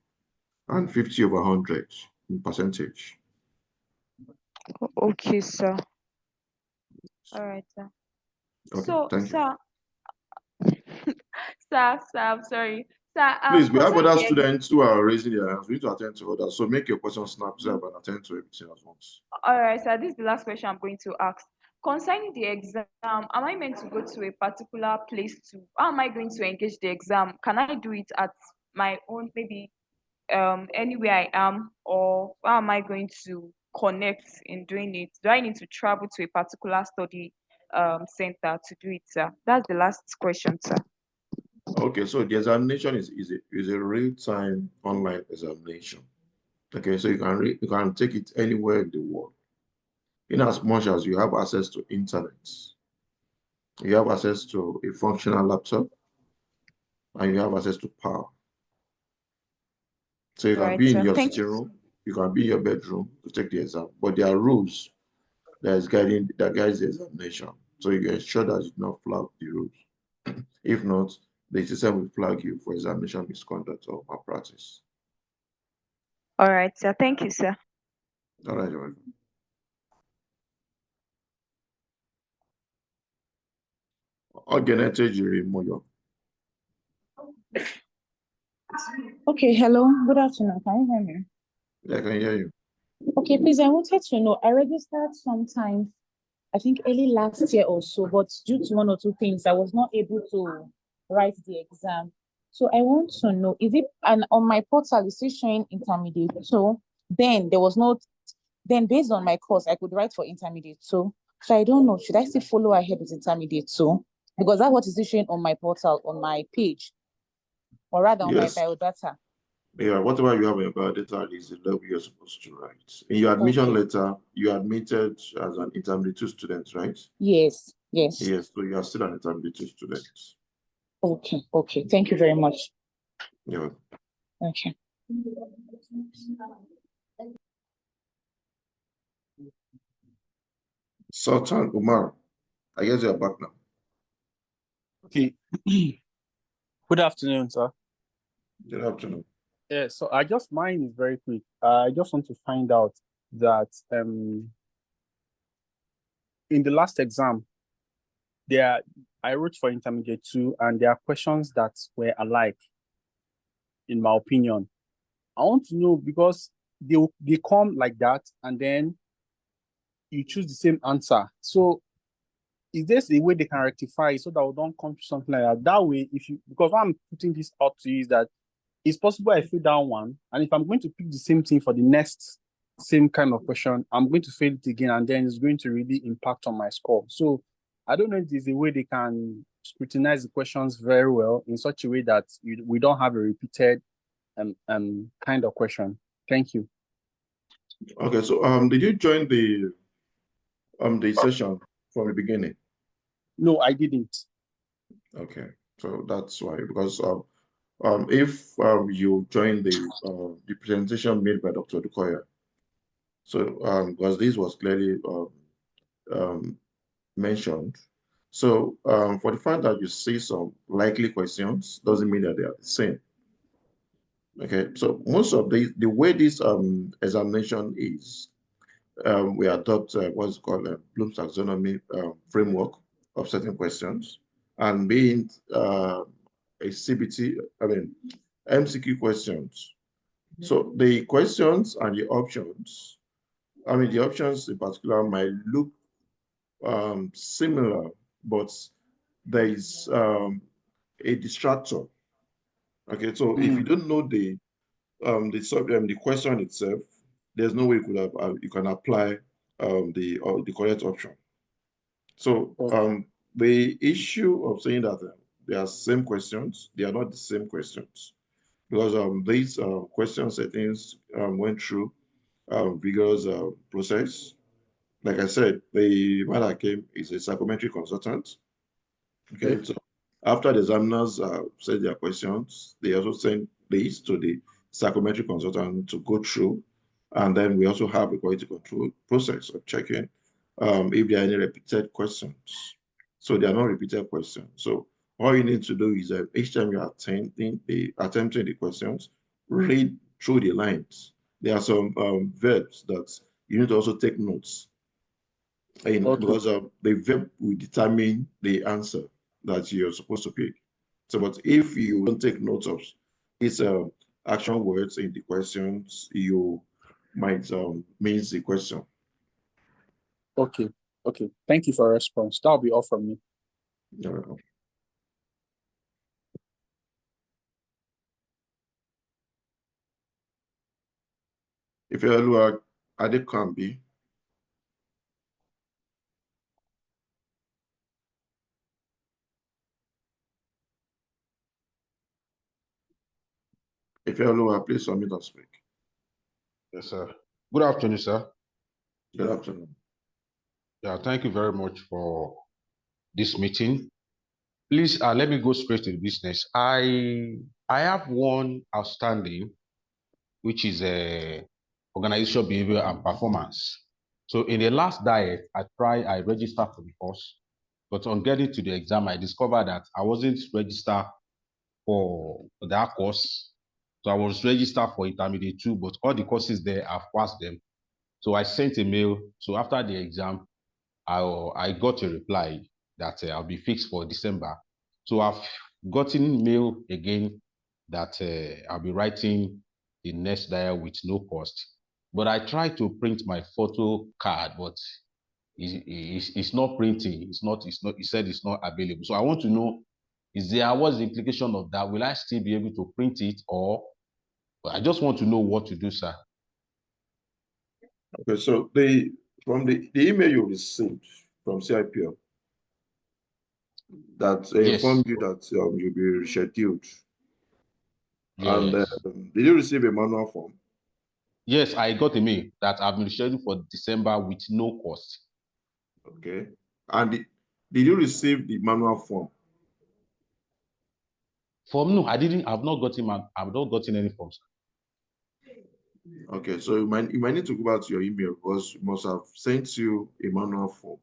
and 50 over 100 in percentage. Okay, sir. All right, sir. Okay, So, thank you. sir, Sir, I'm sorry. Sir, Please, we have concerning other the students who are raising their hands. We need to attend to others. So make your question snap and attend to everything at once. all right, sir, this is the last question I'm going to ask. Concerning the exam, am I meant to go to a particular place how am I going to engage the exam? Can I do it at my own, maybe anywhere I am, or how am I going to connect in doing it? Do I need to travel to a particular study center to do it, sir? That's the last question, sir. Okay, so the examination is a real-time online examination. Okay, so you can take it anywhere in the world, in as much as you have access to internet, you have access to a functional laptop, and you have access to power. So you can be in your sitting room, you can be in your bedroom to take the exam, but there are rules that guides the examination. So you ensure that you do not flag the rules. If not, the system will flag you for examination misconduct or malpractice. All right, sir. Thank you, sir. All right, you're welcome. Okay, hello. Good afternoon. Can you hear me? Yeah, I can hear you. Okay, please, I wanted to know, I registered sometime, I think early last year or so, but due to one or two things, I was not able to write the exam. So I want to know, is it, and on my portal, it's still showing intermediate. So then then based on my course, I could write for intermediate. So I don't know, should I still follow ahead with intermediate? So, because that's what is showing on my portal, on my page, or rather on my biodata. Yeah, whatever you have in your biodata is the level you're supposed to write. In your admission letter, you are admitted as an intermediate student, right? Yes. Yes, so you are still an intermediate student. Okay. Thank you very much. Yeah. Okay. Sultan Umar, I guess you're back now. Okay. Good afternoon, sir. Good afternoon. Yeah, so mine is very quick. I just want to find out that in the last exam, I wrote for intermediate 2, and there are questions that were alike, in my opinion. I want to know, because they come like that, and then you choose the same answer. So is there a way they can rectify it so that we don't come to something like that? That way, because what I'm putting this out to you is that it's possible I fail down one, and if I'm going to pick the same thing for the next same kind of question, I'm going to fail it again, and then it's going to really impact on my score. So I don't know if there's a way they can scrutinize the questions very well in such a way that we don't have a repeated kind of question. Thank you. Okay, so did you join the session from the beginning? No, I didn't. Okay, so that's why, because if you join the presentation made by Dr. Dukoya, so because this was clearly mentioned, so for the fact that you see some likely questions doesn't mean that they are the same. Okay, so most of the way this examination is, we adopt what's called a Bloom's taxonomy framework of certain questions, and being a CBT, MCQ questions. So the questions and the options, the options in particular might look similar, but there is a distractor. Okay, so if you don't know the question itself, there's no way you can apply the correct option. So the issue of saying that they are same questions, they are not the same questions, because these question settings went through vigorous process. Like I said, the man that came is a psychometric consultant. Okay, so after the examiners said their questions, they also send these to the psychometric consultant to go through, and then we also have a quality control process of checking if there are any repeated questions. So they are not repeated questions. So all you need to do is each time you're attempting the questions, read through the lines. There are some verbs that you need to also take notes in, because the verb will determine the answer that you're supposed to pick. So, but if you don't take notes of these action words in the questions, you might miss the question. Okay. Okay. Thank you for your response. That'll be all from me. You're welcome. If you're Adekambi, if you're please submit and speak. Yes, sir. Good afternoon, sir. Good afternoon. Yeah, thank you very much for this meeting. Please, let me go straight to the business. I have one outstanding, which is organizational behavior and performance. So in the last diet, I registered for the course, but on getting to the exam, I discovered that I wasn't registered for that course. So I was registered for intermediate 2, but all the courses there, I've passed them. So I sent a mail. So after the exam, I got a reply that I'll be fixed for December. So I've gotten mail again that I'll be writing the next dial with no cost. But I tried to print my photo card, but it's not printing. It's not. It said it's not available. So I want to know, what's the implication of that? Will I still be able to print it, or I just want to know what to do, sir? Okay, so from the email you received from CIPM that informed you that you'll be rescheduled. Yes. And did you receive a manual form? Yes, I got a mail that I've been scheduled for December with no cost. Okay. And did you receive the manual form? Form? No, I didn't. I've not gotten any forms. Okay, so you might need to go back to your email because we must have sent you a manual form.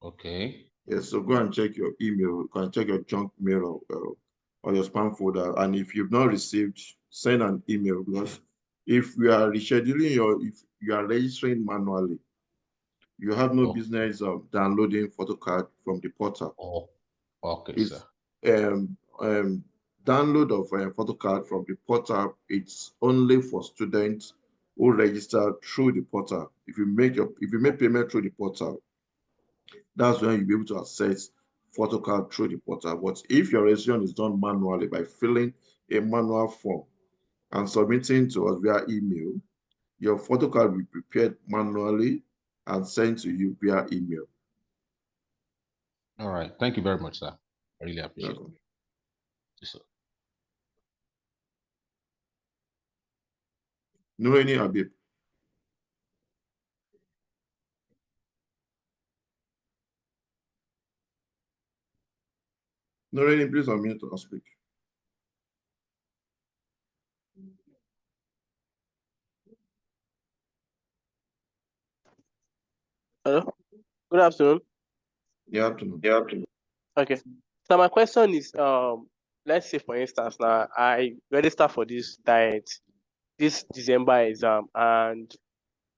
Okay. Yes, so go and check your email, go and check your junk mail or your spam folder. And if you've not received, send an email, because if we are rescheduling if you are registering manually, you have no business of downloading photo card from the portal. Oh, okay, It's, sir. Download of a photo card from the portal. It's only for students who register through the portal. If you make payment through the portal, that's when you'll be able to access photo card through the portal. But if your registration is done manually by filling a manual form and submitting to us via email, your photo card will be prepared manually and sent to you via email. All right. Thank you very much, sir. I really appreciate it. Yes, sir. Nureni Abib. Nureni, please unmute and speak. Hello. Good afternoon. Good afternoon. Good afternoon. Okay. So my question is, let's say for instance now I register for this diet, this December exam, and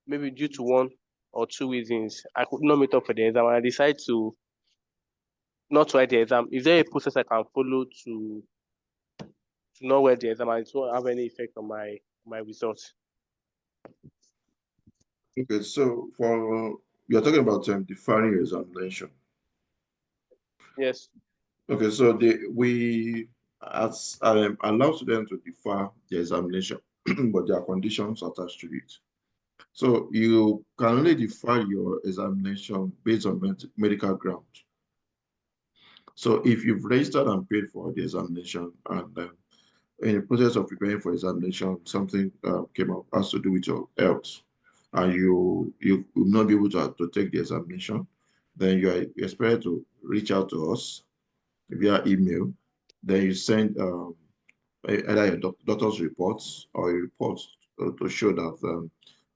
maybe due to one or two reasons I could not meet up for the exam, and I decide to not write the exam. Is there a process I can follow to not write the exam and it won't have any effect on my results? Okay, so you're talking about deferring your examination. Yes. Okay, so we allow students to defer the examination, but there are conditions attached to it. So you can only defer your examination based on medical grounds. So if you've registered and paid for the examination, and in the process of preparing for examination, something came up, has to do with your health, and you will not be able to take the examination, then you are expected to reach out to us via email. Then you send either your doctor's reports or a report to show that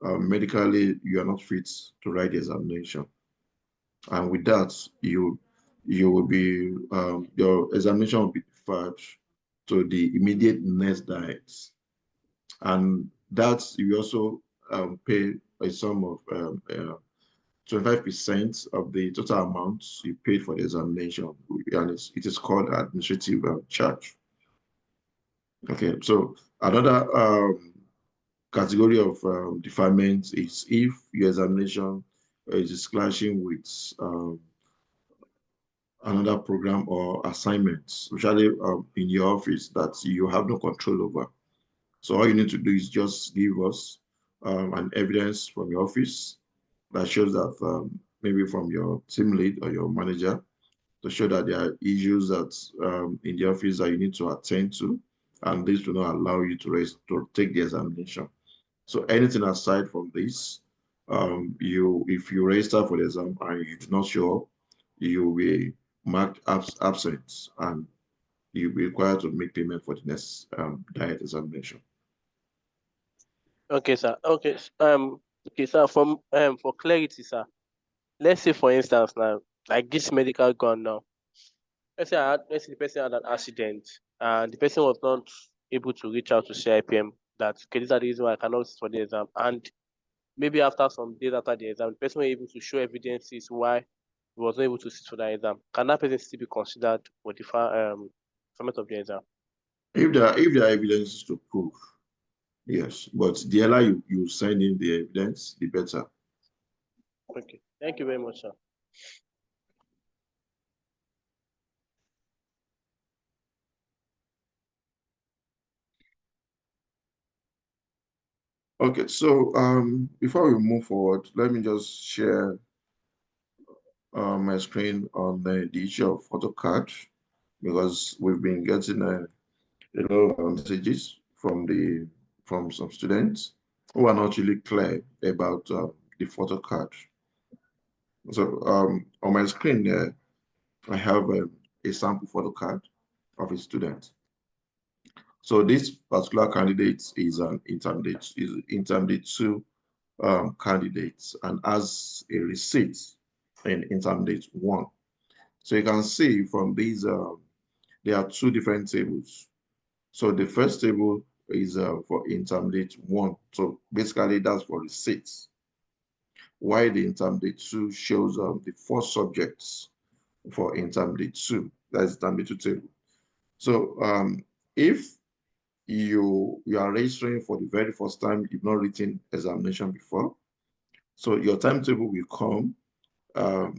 medically you are not fit to write the examination. And with that, you will be your examination will be deferred to the immediate next diet, and that you also pay a sum of 25% of the total amount you paid for the examination, and it is called administrative charge. Okay, so another category of deferment is if your examination is clashing with another program or assignment, especially in your office that you have no control over. So all you need to do is just give us an evidence from your office that shows that maybe from your team lead or your manager to show that there are issues that in the office that you need to attend to, and this will not allow you to take the examination. So anything aside from this, if you register for the exam and you do not show up, you will be marked absent and you'll be required to make payment for the next diet examination. Okay, sir. Okay. Okay, sir. For clarity, sir. Let's say, for instance, now, like this medical gun now. Let's say the person had an accident and the person was not able to reach out to CIPM that, okay, these are the reasons why I cannot sit for the exam. And maybe after some days after the exam, the person was able to show evidences why he was not able to sit for the exam. Can that person still be considered for the format of the exam? If there are evidences to prove, yes, but the earlier you send in the evidence, the better. Okay, thank you very much, sir. Okay, so before we move forward, let me just share my screen on the issue of AutoCAD, because we've been getting a lot of messages from some students who are not really clear about the AutoCAD. So on my screen there, I have a sample AutoCAD of a student. So this particular candidate is an intermediate 2 candidate and has a receipt in intermediate 1. So you can see from these, there are 2 different tables. So the first table is for intermediate 1. So basically that's for receipts. While the intermediate 2 shows the 4 subjects for intermediate 2. That's intermediate 2 table. So if you are registering for the very first time, you've not written examination before, so your timetable will come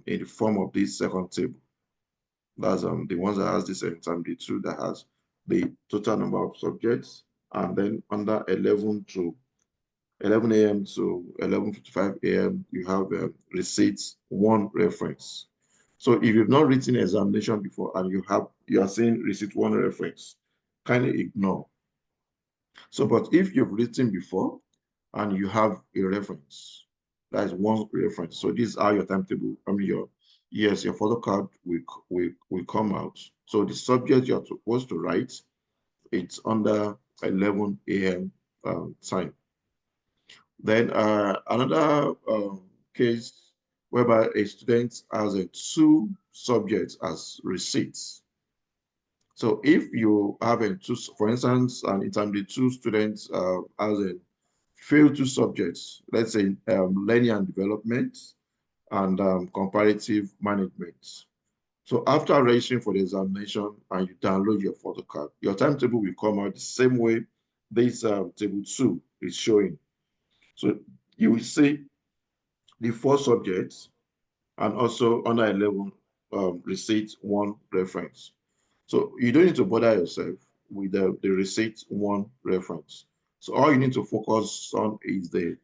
in the form of this second table. That's the ones that has this intermediate 2 that has the total number of subjects, and then under 11 a.m. to 11:55 a.m. you have receipts 1 reference. So if you've not written examination before and you are saying receipt 1 reference, kindly ignore. So, but if you've written before and you have a reference, that is 1 reference. So these are your timetable. I mean, your AutoCAD will come out. So the subject you're supposed to write, it's under 11 a.m. Time. Then another case whereby a student has 2 subjects as receipts. So if you have for instance, an intermediate 2 student has failed 2 subjects, let's say learning and development and comparative management. So after registering for the examination and you download your AutoCAD, your timetable will come out the same way this table 2 is showing. So you will see the 4 subjects and also under 11 receipt 1 reference. So you don't need to bother yourself with the receipt 1 reference. So all you need to focus on is the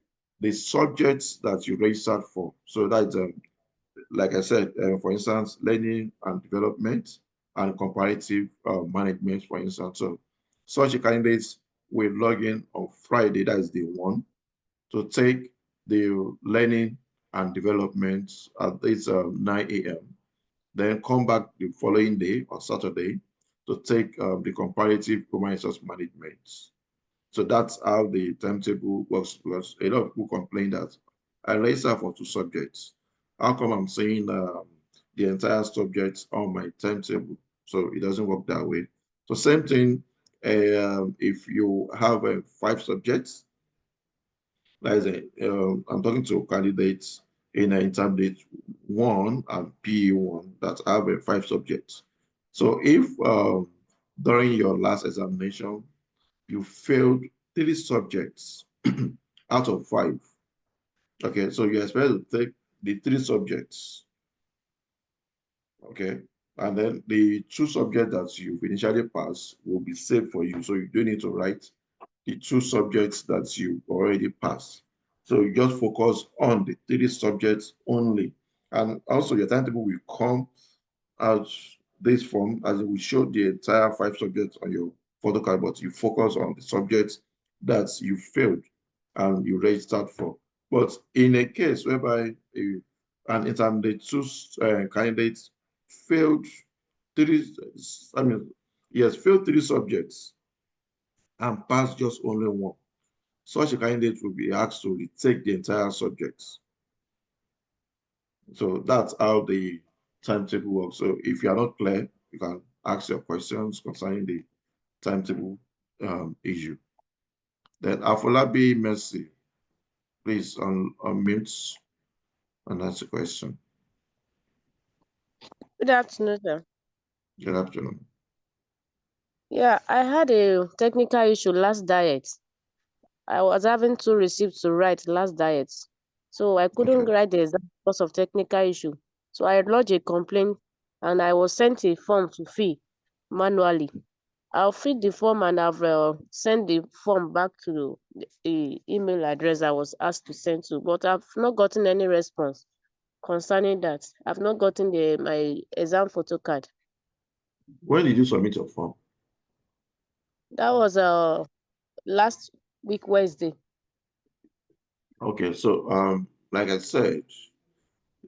subjects that you registered for. So that's like I said, for instance, learning and development and comparative management, for instance. So such a candidate will log in on Friday, that is day 1, to take the learning and development at this 9 a.m. Then come back the following day on Saturday to take the comparative human resource management. So that's how the timetable works, because a lot of people complain that I register for 2 subjects. How come I'm saying the entire subject on my timetable? So it doesn't work that way. So same thing, if you have 5 subjects, that is I'm talking to candidates in intermediate 1 and PE1 that have 5 subjects. So if during your last examination, you failed 3 subjects out of 5, okay, so you expect to take the 3 subjects, okay, and then the 2 subjects that you've initially passed will be saved for you. So you don't need to write the 2 subjects that you already passed. So you just focus on the 3 subjects only. And also your timetable will come out this form as it will show the entire 5 subjects on your photo card, but you focus on the subjects that you failed and you registered for. But in a case whereby an intermediate 2 candidate failed 3, failed 3 subjects and passed just only 1, such a candidate will be asked to retake the entire subjects. So that's how the timetable works. So if you are not clear, you can ask your questions concerning the timetable issue. Then Afolabi Mercy, please unmute and ask the question. Good afternoon, sir. Good afternoon. Yeah, I had a technical issue last diet. I was having 2 receipts to write last diet. So I couldn't write the exam because of technical issue. So I lodged a complaint and I was sent a form to fill manually. I'll fill the form and I've sent the form back to the email address I was asked to send to, but I've not gotten any response concerning that. I've not gotten my exam photo card. When did you submit your form? That was last week Wednesday. Okay, so like I said,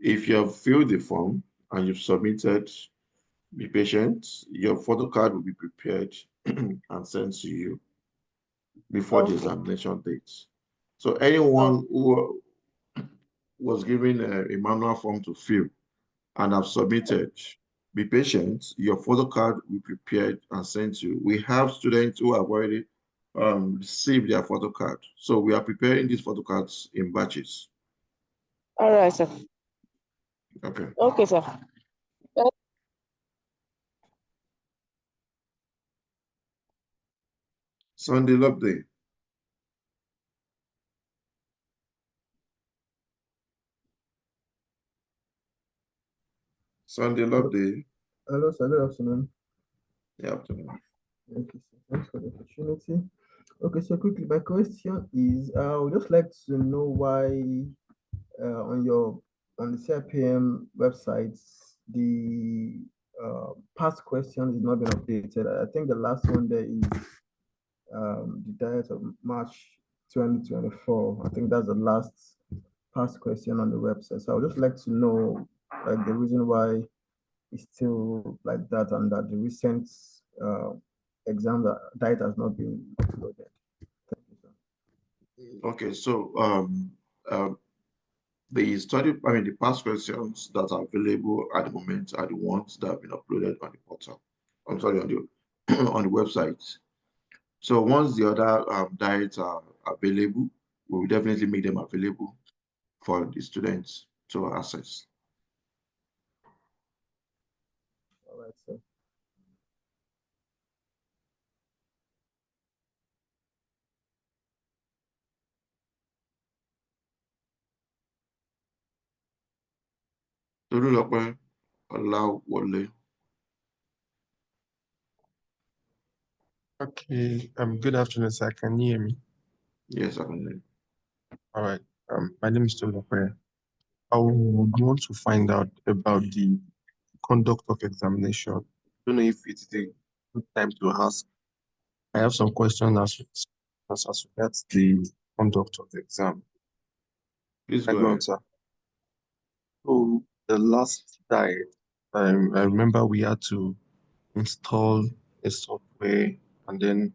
if you have filled the form and you've submitted, be patient. Your photo card will be prepared and sent to you before the examination date. So anyone who was given a manual form to fill and have submitted, be patient. Your photo card will be prepared and sent to you. We have students who have already received their photo card. So we are preparing these photo cards in batches. All right, sir. Okay. Okay, sir. Sunday Love Day. Sunday Love Day. Hello, sir. Good afternoon. Good afternoon. Okay, sir. Thanks for the opportunity. Okay, so quickly, my question is, I would just like to know why on the CIPM website, the past question is not been updated. I think the last one there is the diet of March 2024. I think that's the last past question on the website. So I would just like to know like the reason why it's still like that and that the recent exam diet has not been uploaded. Thank you, sir. Okay, so the past questions that are available at the moment are the ones that have been uploaded on the portal. I'm sorry, on the on the website. So once the other diets are available, we will definitely make them available for the students to access. All right, sir. Tolulope Olawole. Okay, good afternoon, sir. Can you hear me? Yes, I can hear you. All right. My name is Tolulope. I would want to find out about the conduct of examination. I don't know if it's a good time to ask. I have some questions as regards the conduct of the exam. Please go ahead. Sir. So the last diet, I remember we had to install a software and then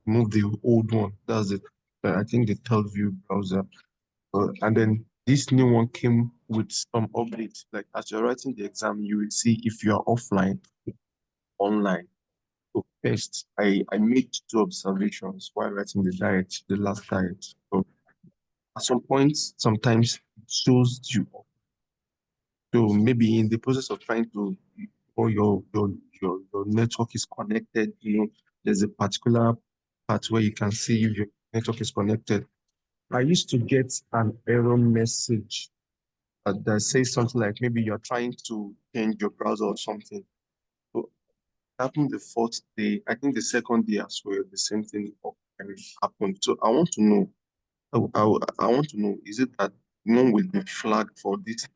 move the old one. That's it. I think the TeleView browser. And then this new one came with some updates. Like as you're writing the exam, you will see if you are offline, online. So first, I made 2 observations while writing the last diet. So at some point, sometimes it shows you up. So maybe in the process of trying to, or your network is connected, there's a particular part where you can see if your network is connected. I used to get an error message that says something like maybe you're trying to change your browser or something. So it happened the fourth day. I think the second day as well, the same thing happened. So I want to know, I want to know, is it that one will be flagged for this?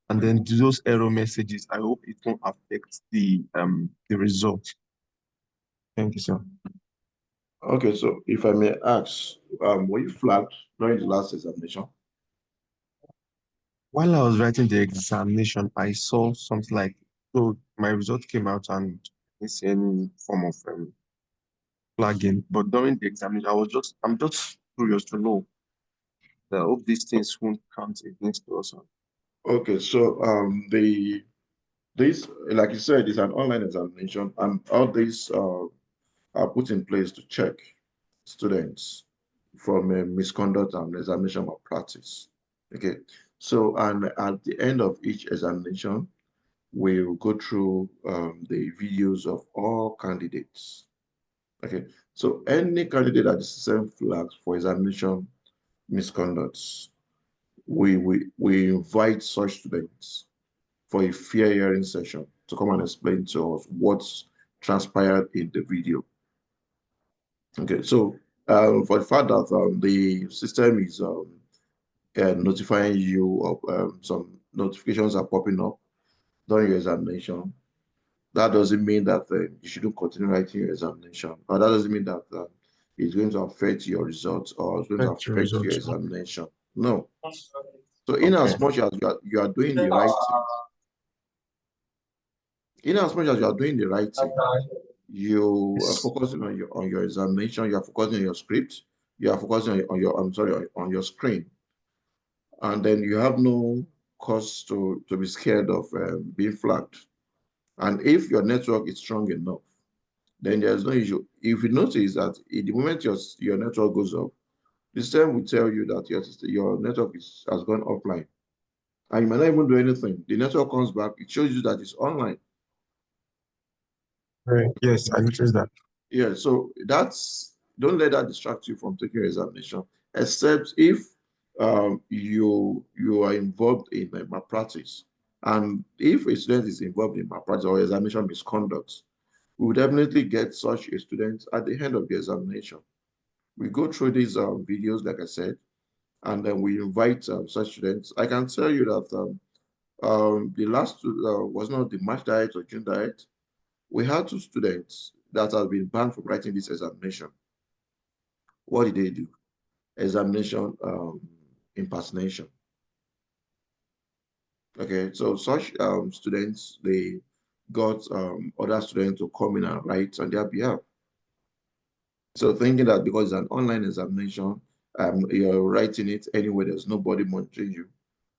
And then those error messages, I hope it won't affect the result. Thank you, sir. Okay, so if I may ask, were you flagged during the last examination? While I was writing the examination, I saw something like, so my result came out and I didn't see any form of flagging. But during the examination, I'm just curious to know. I hope these things won't count against us. Okay, so this, like you said, is an online examination, and all these are put in place to check students from misconduct and examination malpractice. Okay, so and at the end of each examination, we'll go through the videos of all candidates. Okay, so any candidate that is sent flags for examination misconducts, we invite such students for a fair hearing session to come and explain to us what's transpired in the video. Okay, so for the fact that the system is notifying you of some notifications are popping up during your examination, that doesn't mean that you shouldn't continue writing your examination, or that doesn't mean that it's going to affect your results or it's going to affect your examination. No. So in as much as you are doing the right thing, in as much as you are doing the right thing, you are focusing on your examination, you are focusing on your script, you are focusing on your on your screen, and then you have no cause to be scared of being flagged. And if your network is strong enough, then there's no issue. If you notice that in the moment your network goes up, the system will tell you that your network has gone offline. And you might not even do anything. The network comes back, it shows you that it's online. Right. Yes, I noticed that. Yeah, so don't let that distract you from taking your examination, except if you are involved in malpractice. And if a student is involved in malpractice or examination misconduct, we will definitely get such a student at the end of the examination. We go through these videos, like I said, and then we invite such students. I can tell you that the last was not the March diet or June diet. We had two students that have been banned from writing this examination. What did they do? Examination impersonation. Okay, so such students, they got other students to come in and write on their behalf. So thinking that because it's an online examination, you're writing it anyway, there's nobody monitoring you,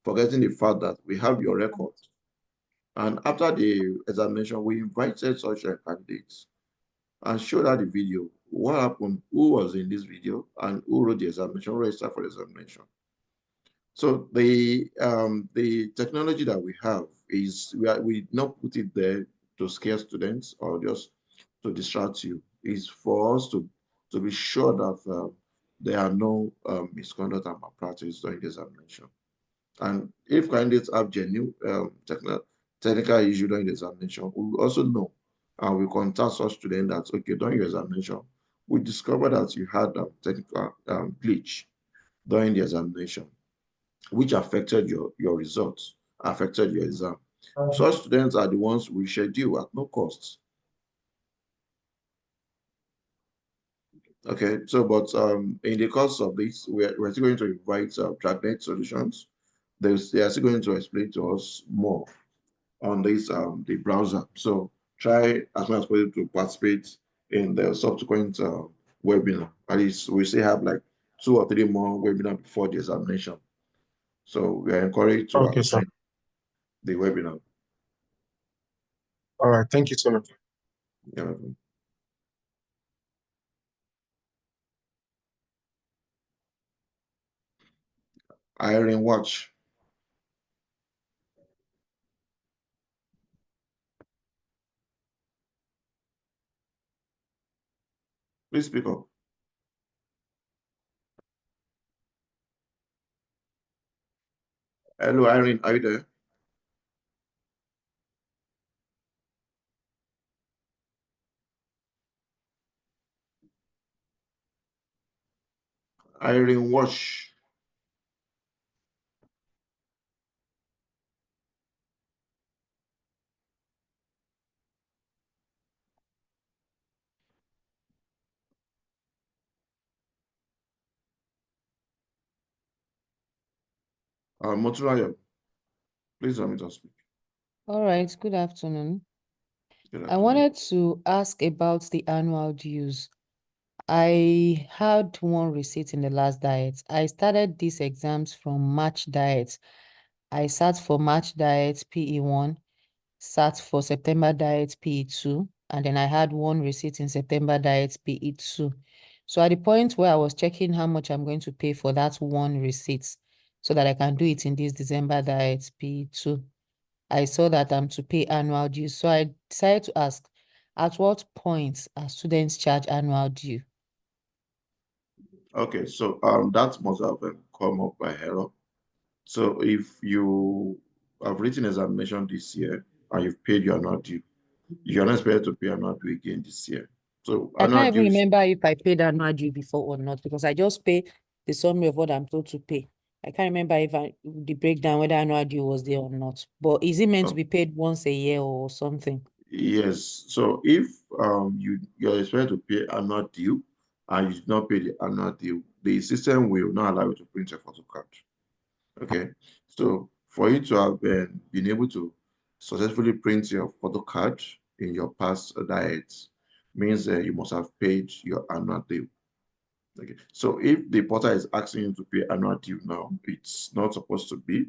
forgetting the fact that we have your record. And after the examination, we invited such candidates and showed her the video, what happened, who was in this video, and who wrote the examination, registered for the examination. So the technology that we have is we not put it there to scare students or just to distract you. It's for us to be sure that there are no misconduct and malpractice during the examination. And if candidates have genuine technical issue during the examination, we will also know, and we contact such student that, okay, during your examination, we discovered that you had a technical glitch during the examination, which affected your results, affected your exam. Such students are the ones we schedule at no cost. Okay, so but in the course of this, we're still going to invite Dragnet Solutions. They are still going to explain to us more on this the browser. So try as much as possible to participate in the subsequent webinar. At least we still have like 2 or 3 more webinars before the examination. So we are encouraged to attend the webinar. All right, thank you so much. Yeah. Irene Watch. Please speak up. Hello, Irene, are you there? Irene Watch. Moturayo, please unmute and speak. All right, good afternoon. Good I afternoon. wanted to ask about the annual dues. I had one receipt in the last diet. I started these exams from March diet. I sat for March diet PE1, sat for September diet PE2, and then I had one receipt in September diet PE2. So at the point where I was checking how much I'm going to pay for that one receipt so that I can do it in this December diet PE2, I saw that I'm to pay annual dues. So I decided to ask, at what point are students charged annual due? Okay, so that must have come up by error. So if you have written examination this year and you've paid your annual due, you're not expected to pay annual due again this year. So I annual can't even due is, remember if I paid annual due before or not because I just pay the summary of what I'm told to pay. I can't remember if the breakdown, whether annual due was there or not. But is it meant to be paid once a year or something? yes. So if you're expected to pay annual due and you did not pay the annual due, the system will not allow you to print your photo card. Okay. So for you to have been able to successfully print your photo card in your past diets means that you must have paid your annual due. Okay. So if the portal is asking you to pay annual due now, it's not supposed to be.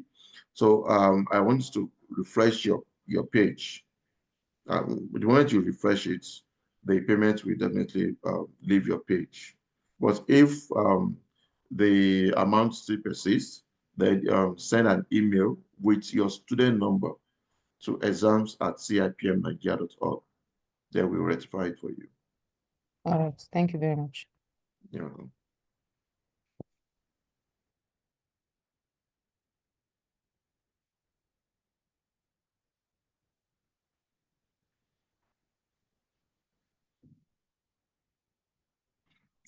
So I want you to refresh your page. The moment you refresh it, the payment will definitely leave your page. But if the amount still persists, then send an email with your student number to exams@cipmnigeria.org. They will rectify it for you. All right. Thank you very much. Yeah.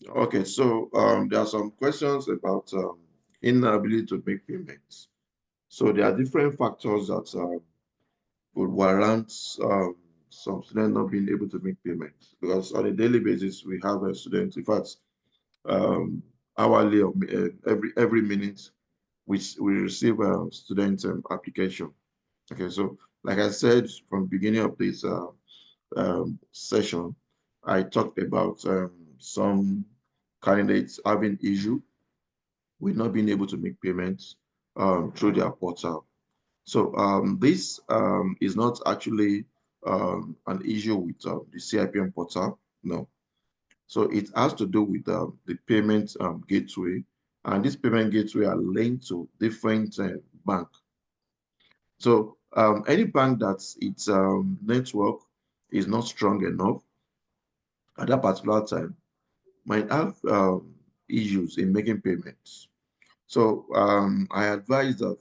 Okay, so there are some questions about inability to make payments. So there are different factors that would warrant some students not being able to make payments, because on a daily basis we have a student, in fact, hourly or every minute which we receive a student application. Okay, so like I said from the beginning of this session, I talked about some candidates having issue with not being able to make payments through their portal. So this is not actually an issue with the CIPM portal, no. So it has to do with the payment gateway, and this payment gateway are linked to different bank. So any bank that its network is not strong enough at that particular time might have issues in making payments. So I advise that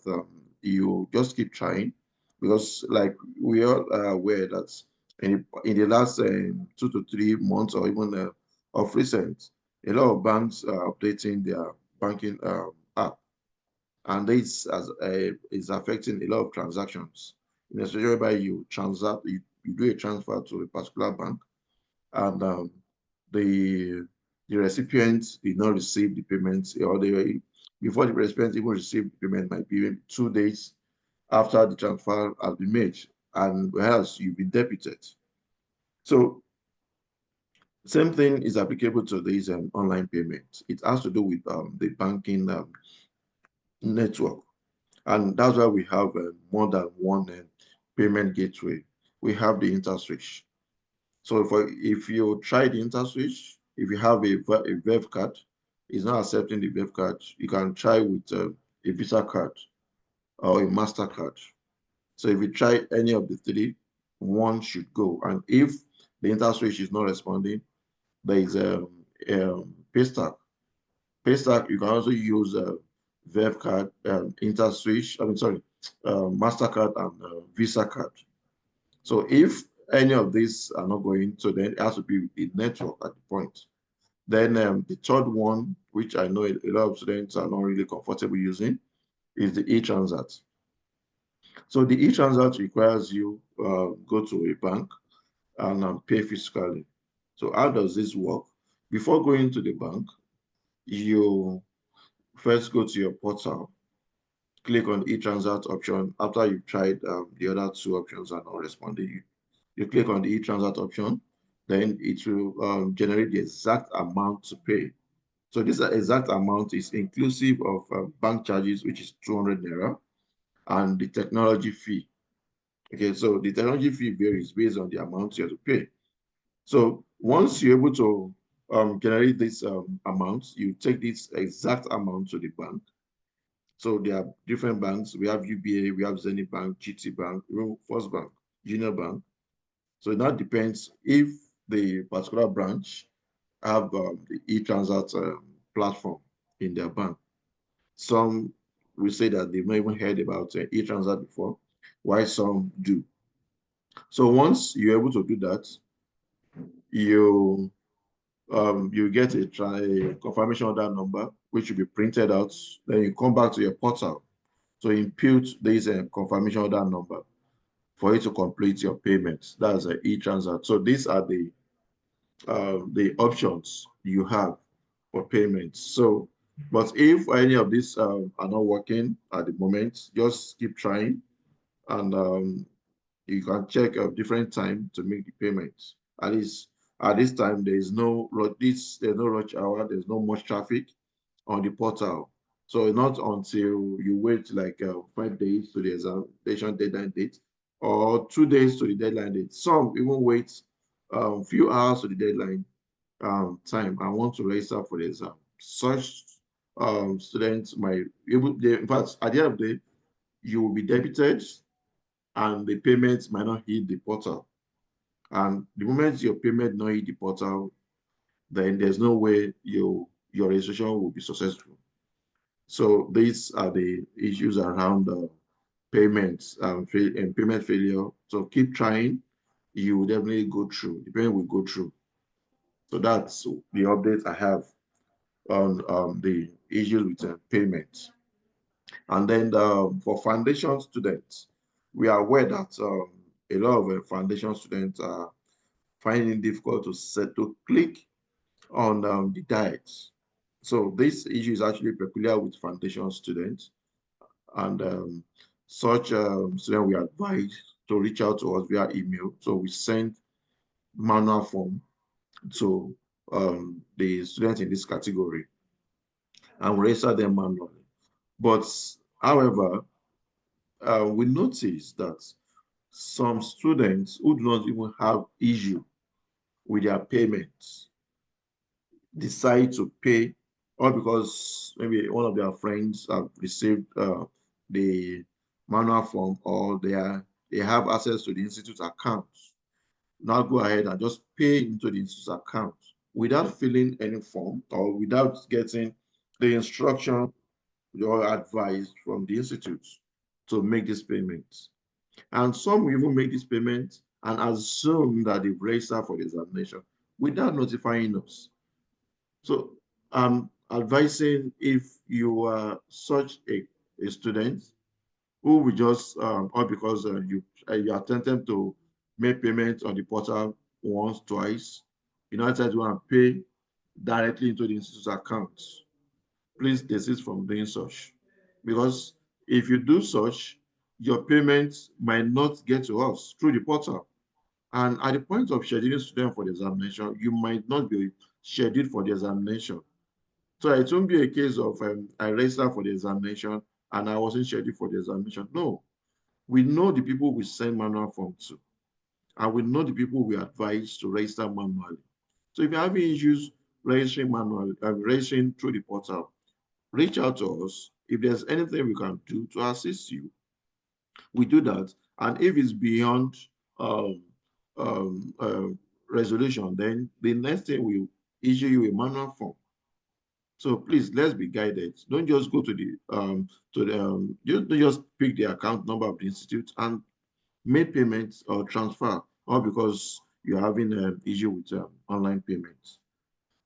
you just keep trying, because like we all are aware that in the last 2 to 3 months or even of recent, a lot of banks are updating their banking app, and this is affecting a lot of transactions. In a situation whereby you transact, you do a transfer to a particular bank, and the recipient did not receive the payment, or before the recipient even received the payment might be 2 days after the transfer has been made, and whereas you've been debited. So same thing is applicable to these online payments. It has to do with the banking network, and that's why we have more than one payment gateway. We have the InterSwitch. So if you try the InterSwitch, if you have a VEV card, it's not accepting the VEV card, you can try with a Visa card, or a MasterCard. So if you try any of the three, one should go. And if the interswitch is not responding, there is a Paystack. Paystack, you can also use a Verve card, interswitch, MasterCard and Visa card. So if any of these are not going, so then it has to be a network at the point. Then the third one, which I know a lot of students are not really comfortable using, is the e-Transact. So the e-Transact requires you go to a bank and pay physically. So how does this work? Before going to the bank, you first go to your portal, click on e-Transact option. After you've tried the other two options are not responding, you click on the e-Transact option, then it will generate the exact amount to pay. So this exact amount is inclusive of bank charges, which is 200 Naira, and the technology fee. Okay, so the technology fee varies based on the amount you have to pay. So once you're able to generate this amount, you take this exact amount to the bank. So there are different banks. We have UBA, we have Zenith Bank, GT Bank, First Bank, Junior Bank. So that depends if the particular branch have the e-Transact platform in their bank. Some will say that they've not even heard about e-Transact before, while some do. So once you're able to do that, you get a confirmation order number, which will be printed out. Then you come back to your portal to impute this confirmation order number for you to complete your payments. That's an e-Transact. So these are the options you have for payments. So, but if any of these are not working at the moment, just keep trying, and you can check a different time to make the payments. At least at this time, there's no rush hour, there's no much traffic on the portal. So not until you wait like 5 days to the examination deadline date, or 2 days to the deadline date. Some even wait a few hours to the deadline time and want to register for the exam. Such students might, in fact, at the end of the day, you will be debited and the payments might not hit the portal. And the moment your payment not hit the portal, then there's no way your registration will be successful. So these are the issues around payments and payment failure. So keep trying. You will definitely go through. The payment will go through. So that's the update I have on the issues with payments. And then for foundation students, we are aware that a lot of foundation students are finding it difficult to click on the diets. So this issue is actually peculiar with foundation students, and such students we advise to reach out to us via email. So we send manual form to the students in this category and we register them manually. But however, we notice that some students who do not even have issue with their payments decide to pay, or because maybe one of their friends have received the manual form, or they have access to the institute account. Now go ahead and just pay into the institute account without filling any form or without getting the instruction or advice from the institute to make this payment. And some will even make this payment and assume that they've registered for the examination without notifying us. So I'm advising, if you are such a student who will just, or because you attempted to make payments on the portal once, twice, you know, you want to pay directly into the institute's account, please desist from doing such. Because if you do such, your payments might not get to us through the portal. And at the point of scheduling students for the examination, you might not be scheduled for the examination. So it won't be a case of I registered for the examination and I wasn't scheduled for the examination. No, we know the people we send manual form to, and we know the people we advise to register manually. So if you're having issues registering manually, registering through the portal, reach out to us If there's anything we can do to assist you, we do that. And if it's beyond um, resolution, then the next thing we'll issue you a manual form. So please, let's be guided. Don't just go to the don't just pick the account number of the institute and make payments or transfer, all because you're having an issue with online payments.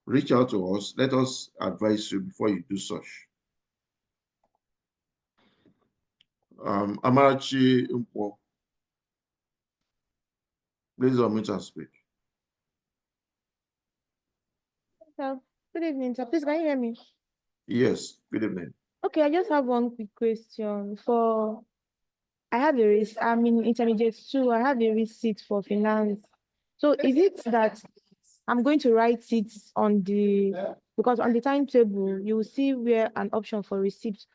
Reach out to us. Let us advise you before you do such. Amarachi Mpo, please unmute and speak. So, good evening, sir. Please, can you hear me? Yes, good evening. Okay, I just have one quick question. I'm in intermediate 2. I have a receipt for finance. So is it that I'm going to write it because on the timetable, you will see where an option for receipt.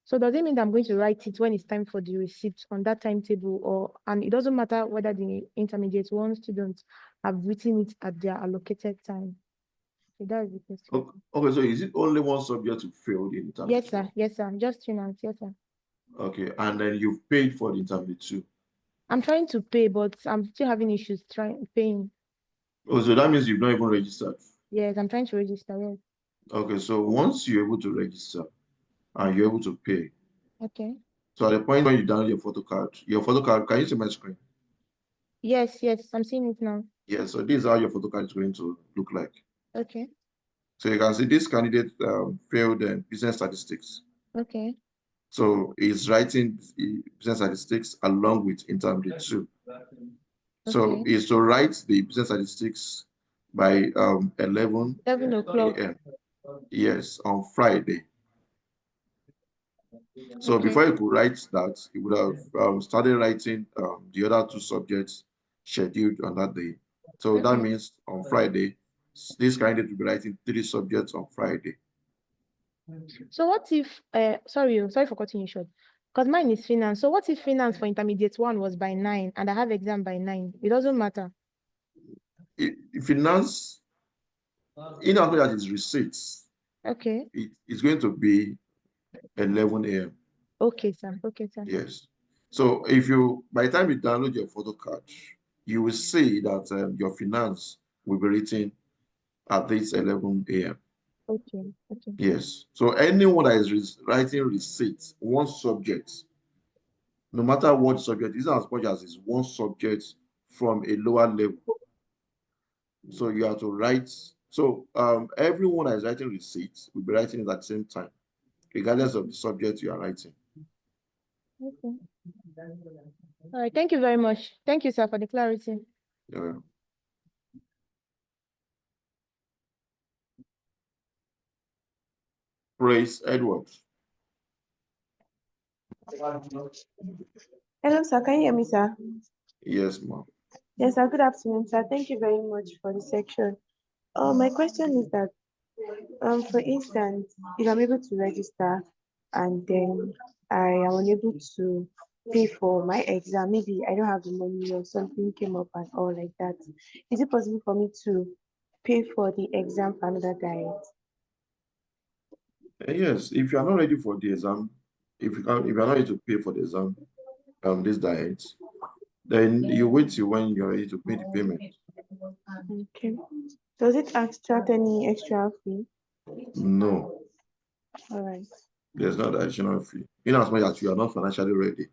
So does it mean that I'm going to write it when it's time for the receipt on that timetable, and it doesn't matter whether the intermediate 1 students have written it at their allocated time? So that is the question. Okay, so is it only one subject to fail the intermediate? Yes, sir. Yes, sir. Just finance. Yes, sir. Okay, and then you've paid for the intermediate 2. I'm trying to pay, but I'm still having issues paying. Oh, so that means you've not even registered. Yes, I'm trying to register. Yes. Okay, so once you're able to register and you're able to pay, Okay. so at the point when you download your photo card, can you see my screen? Yes, I'm seeing it now. Yeah, so this is how your photo card is going to look like. Okay. So you can see this candidate failed business statistics. Okay. So he's writing business statistics along with intermediate 2. So is to write the business statistics by 11 o'clock. a.m. Yes, on Friday. So before you could write that, you would have started writing the other 2 subjects scheduled on that day. So that means on Friday, this candidate will be writing 3 subjects on Friday. So what if, sorry for cutting you short, because mine is finance. So what if finance for intermediate 1 was by 9 and I have exam by 9? It doesn't matter. Finance, in as much as it's receipts, okay, it's going to be 11 a.m. Okay, sir. Okay, sir. Yes. So by the time you download your photo card, you will see that your finance will be written at this 11 a.m. Okay. Yes. So anyone that is writing receipts, one subject, no matter what subject, is as much as it's one subject from a lower level. So you have to write. So everyone that is writing receipts will be writing it at the same time, regardless of the subject you are writing. Okay. All right. Thank you very much. Thank you, sir, for the clarity. Yeah. Praise Edward. Hello, sir. Can you hear me, sir? Yes, ma'am. Yes, sir. Good afternoon, sir. Thank you very much for the section. My question is that, for instance, if I'm able to register and then I am unable to pay for my exam, maybe I don't have the money or something came up and all like that, is it possible for me to pay for the exam for another diet? Yes, if you are not ready for the exam, if you are not ready to pay for the exam, this diet, then you wait till when you're ready to pay the payment. Okay. Does it extract any extra fee? No, All right. there's not additional fee. In as much as you are not financially ready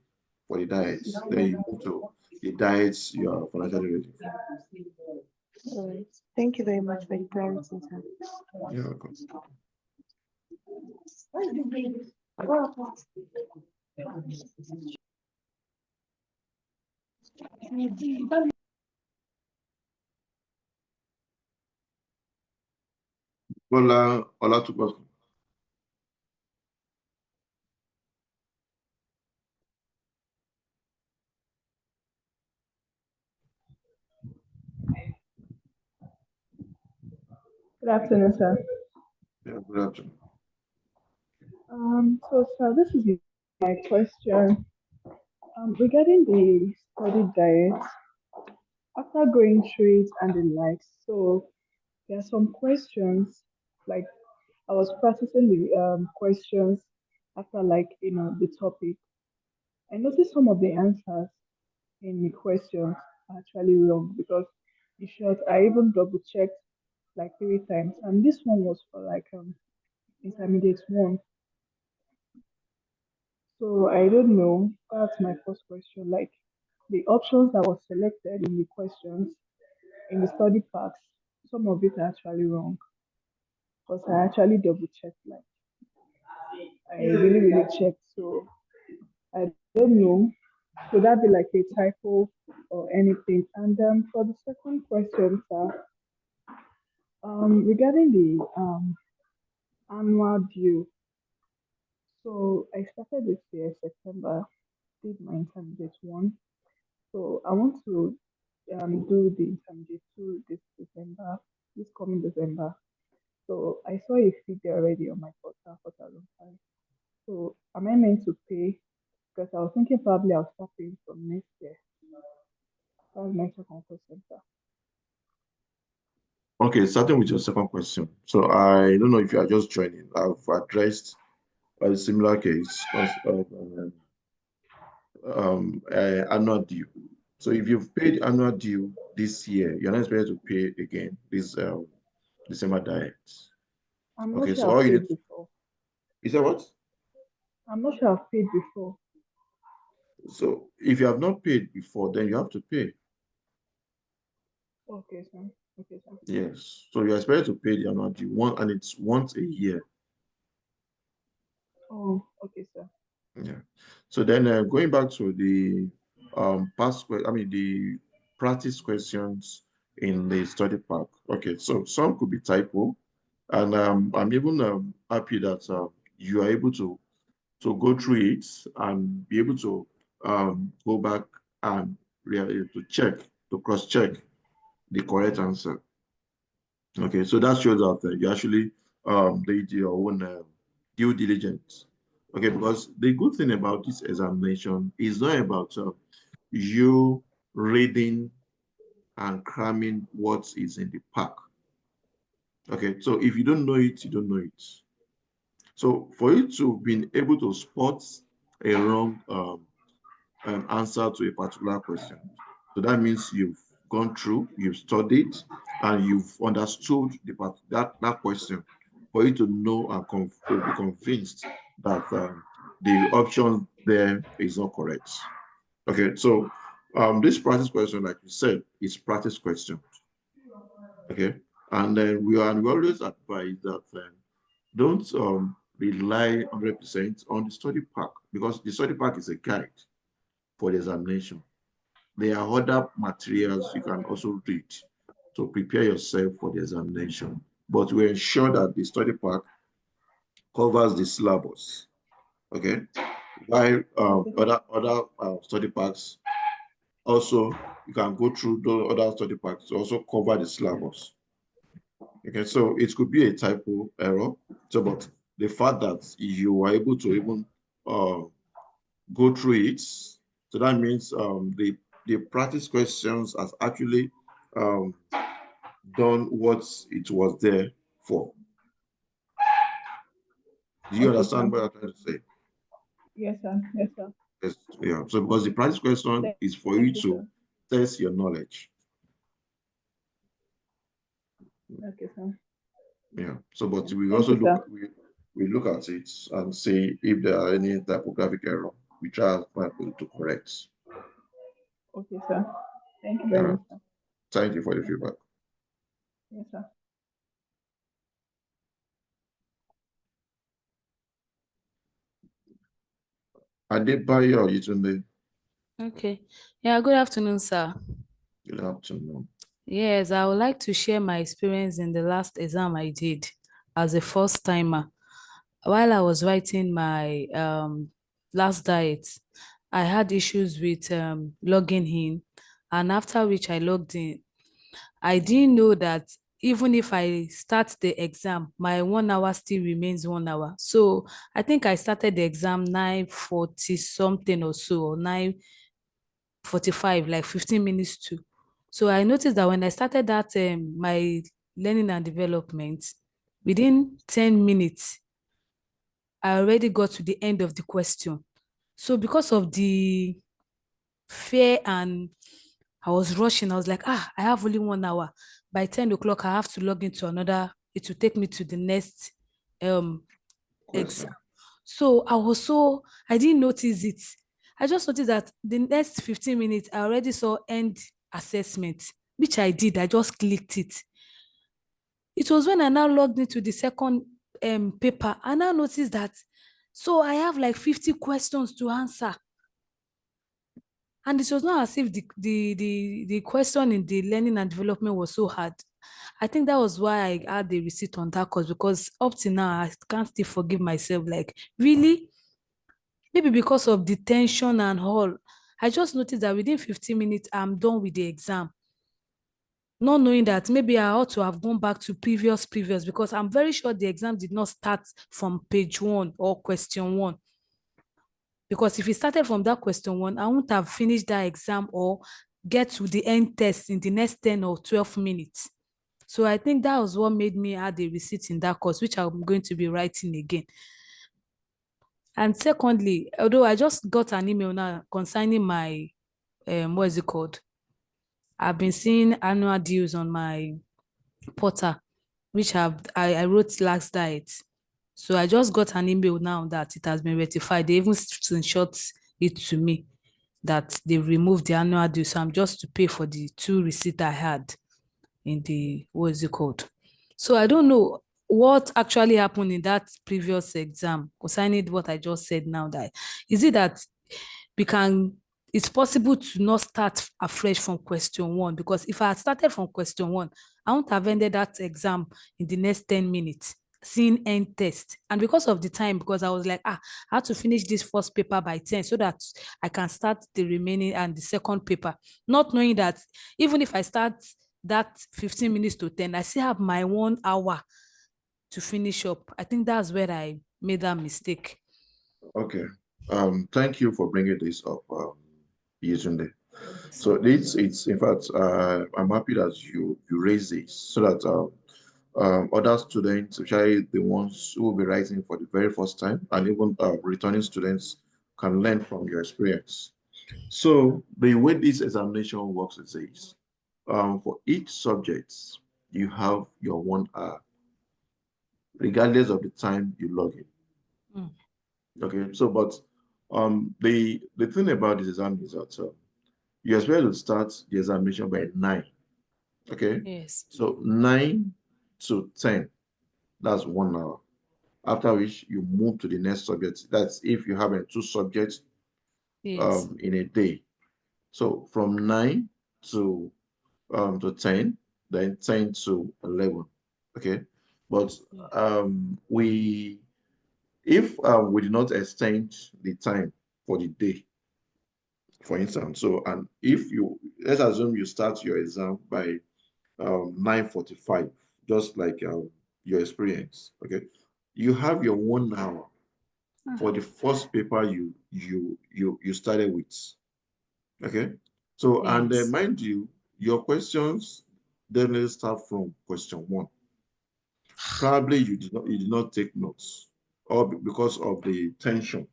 for the diet, then you move to the diets you are financially ready for. All right. Thank you very much for the clarity, sir. You're welcome. Olatuposun. Good afternoon, sir. Yeah, good afternoon. So, sir, this is my question. Regarding the study diet, after going through it and the likes, so there are some questions, like I was practicing the questions after like the topic, I noticed some of the answers in the questions are actually wrong because in short, I even double checked like 3 times, and this one was for like intermediate one. So I don't know. That's my first question. Like the options that was selected in the questions in the study packs, some of it are actually wrong because I actually double checked. Like I really checked. So I don't know. Could that be like a typo or anything? And for the second question, sir, regarding the annual due. So I started this year, September, did my intermediate one. So I want to do the intermediate two this December, this coming December. So I saw a fee there already on my portal, 4,005. So am I meant to pay? Because I was thinking probably I'll start paying from next year. That's my second question, sir. Okay, starting with your second question. So I don't know if you are just joining. I've addressed a similar case of annual due. So if you've paid annual due this year, you're not expected to pay again this December diet. I'm not Okay, sure so all I've you paid need before. is that what? I'm not sure I've paid before. So if you have not paid before, then you have to pay. Okay, sir. Okay, sir. Yes. So you're expected to pay the annual due and it's once a year. Oh, okay, sir. Yeah. So then going back to the the practice questions in the study pack. Okay, so some could be typo, and I'm even happy that you are able to go through it and be able to go back and really to cross check the correct answer. Okay, so that shows that you actually did your own due diligence. Okay, because the good thing about this examination is not about you reading and cramming what is in the pack. Okay, so if you don't know it, you don't know it. So for you to be able to spot a wrong answer to a particular question, so that means you've gone through, you've studied, and you've understood that question for you to know and be convinced that the option there is not correct. Okay, so this practice question, like you said, is practice question. Okay, and then we always advise that don't rely 100% on the study pack because the study pack is a guide for the examination. There are other materials you can also read to prepare yourself for the examination. But we ensure that the study pack covers the syllabus. Okay, while other study packs also you can go through those other study packs to also cover the syllabus. Okay, so it could be a typo error. So, but the fact that you are able to even go through it, so that means the practice questions has actually done what it was there for. Do you Okay, understand sir. what I'm trying to say? Yes, sir. Yes, sir. Yes, yeah. So because the practice question is for you Thank you, to sir. test your knowledge. Okay, sir. Yeah. So, but we Thank also you, sir. we look at it and see if there are any typographic error. We try to correct. Okay, sir. Thank you very much, sir. Thank you for the Yes, feedback. Yes, sir. Adebayo Yitunde. Okay. Yeah, good afternoon, sir. Good afternoon. Yes, I would like to share my experience in the last exam I did as a first timer. While I was writing my last diet, I had issues with logging in, and after which I logged in, I didn't know that even if I start the exam, my 1 hour still remains 1 hour. So I think I started the exam 9:40 something or so, or 9:45, like 15 minutes to. So I noticed that when I started that my learning and development, within 10 minutes, I already got to the end of the question. So because of the fear and I was rushing, I was like, I have only 1 hour. By 10 o'clock, I have to log into another, it will take me to the next exam. So I didn't notice it. I just noticed that the next 15 minutes, I already saw end assessment, which I did. I just clicked it. It was when I now logged into the second paper, I now noticed that, so I have like 50 questions to answer. And it was not as if the question in the learning and development was so hard. I think that was why I had the receipt on that course, because up to now, I can't still forgive myself. Like, really? Maybe because of the tension and all. I just noticed that within 15 minutes, I'm done with the exam. Not knowing that maybe I ought to have gone back to previous, because I'm very sure the exam did not start from page 1 or question 1. Because if it started from that question 1, I wouldn't have finished that exam or get to the end test in the next 10 or 12 minutes. So I think that was what made me add a receipt in that course, which I'm going to be writing again. And secondly, although I just got an email now concerning my, what is it called? I've been seeing annual dues on my portal, which I wrote last diet. So I just got an email now that it has been rectified. They even screenshot it to me that they removed the annual due. So I'm just to pay for the 2 receipts I had in the, what is it called? So I don't know what actually happened in that previous exam concerning what I just said now. That is it that it's possible to not start afresh from question 1, because if I had started from question 1, I won't have ended that exam in the next 10 minutes, seeing end test. And because of the time, because I was like, I have to finish this first paper by 10 so that I can start the remaining and the second paper, not knowing that even if I start that 15 minutes to 10, I still have my 1 hour to finish up. I think that's where I made that mistake. Okay. Thank you for bringing this up, Yetunde. So it's in fact, I'm happy that you raised this so that other students, especially the ones who will be writing for the very first time, and even returning students, can learn from your experience. So the way this examination works is this: for each subject, you have your 1 hour, regardless of the time you log in. Okay, so but the thing about this exam is that you're supposed to start the examination by 9. Okay. Yes. So 9 to 10, that's 1 hour. After which you move to the next subject. That's if you have 2 subjects Yes. in a day. So from 9 to 10, then 10 to 11. Okay. But if we did not extend the time for the day, for instance, so and if you, let's assume you start your exam by 9:45, just like your experience, okay, you have your 1 hour for the first paper you started with. Okay, so and Yes. mind you, your questions definitely start from question 1. Probably you did not take notes, or because of the tension.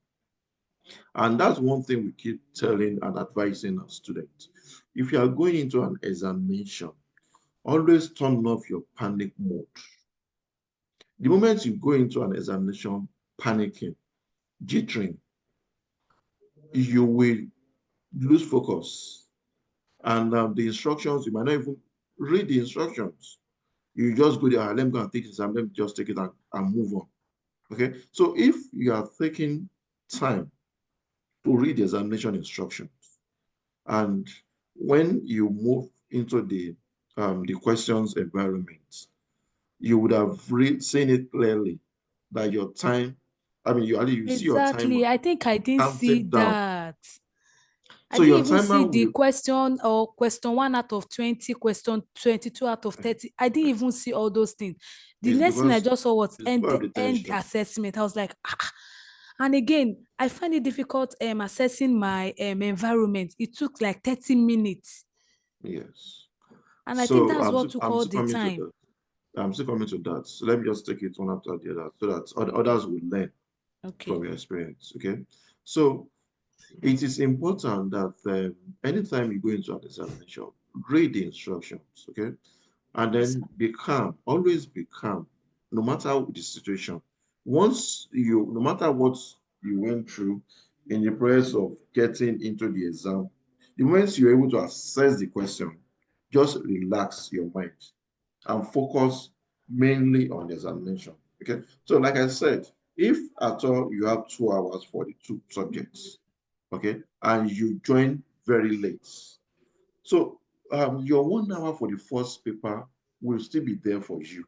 And that's one thing we keep telling and advising our students. If you are going into an examination, always turn off your panic mode. The moment you go into an examination panicking, jittering, you will lose focus. And the instructions, you might not even read the instructions. You just go there, let me go and take this exam, let me just take it and move on. Okay, so if you are taking time to read the examination instructions, and when you move into the questions environment, you would have seen it clearly that your time, I mean, you see your timer Exactly. I think I didn't see counting down. that. I So didn't your even timer see the will, question or question 1 out of 20, question 22 out of 30. I didn't even see all those things. The it's next thing I because just saw was it's because of the end tension. assessment. I was like, ah. And again, I find it difficult assessing my environment. It took like 30 minutes. Yes. And I think So that's what took I'm all still the coming to time. that. I'm still coming to that. So let me just take it one after the other so that others will learn. Okay. from your experience. Okay, so it is important that anytime you go into an examination, read the instructions. Okay, and then be calm. Always be calm, no matter the situation. No matter what you went through in the process of getting into the exam, the moment you're able to assess the question, just relax your mind and focus mainly on the examination. Okay. So, like I said, if at all you have 2 hours for the two subjects, okay, and you join very late, so your 1 hour for the first paper will still be there for you.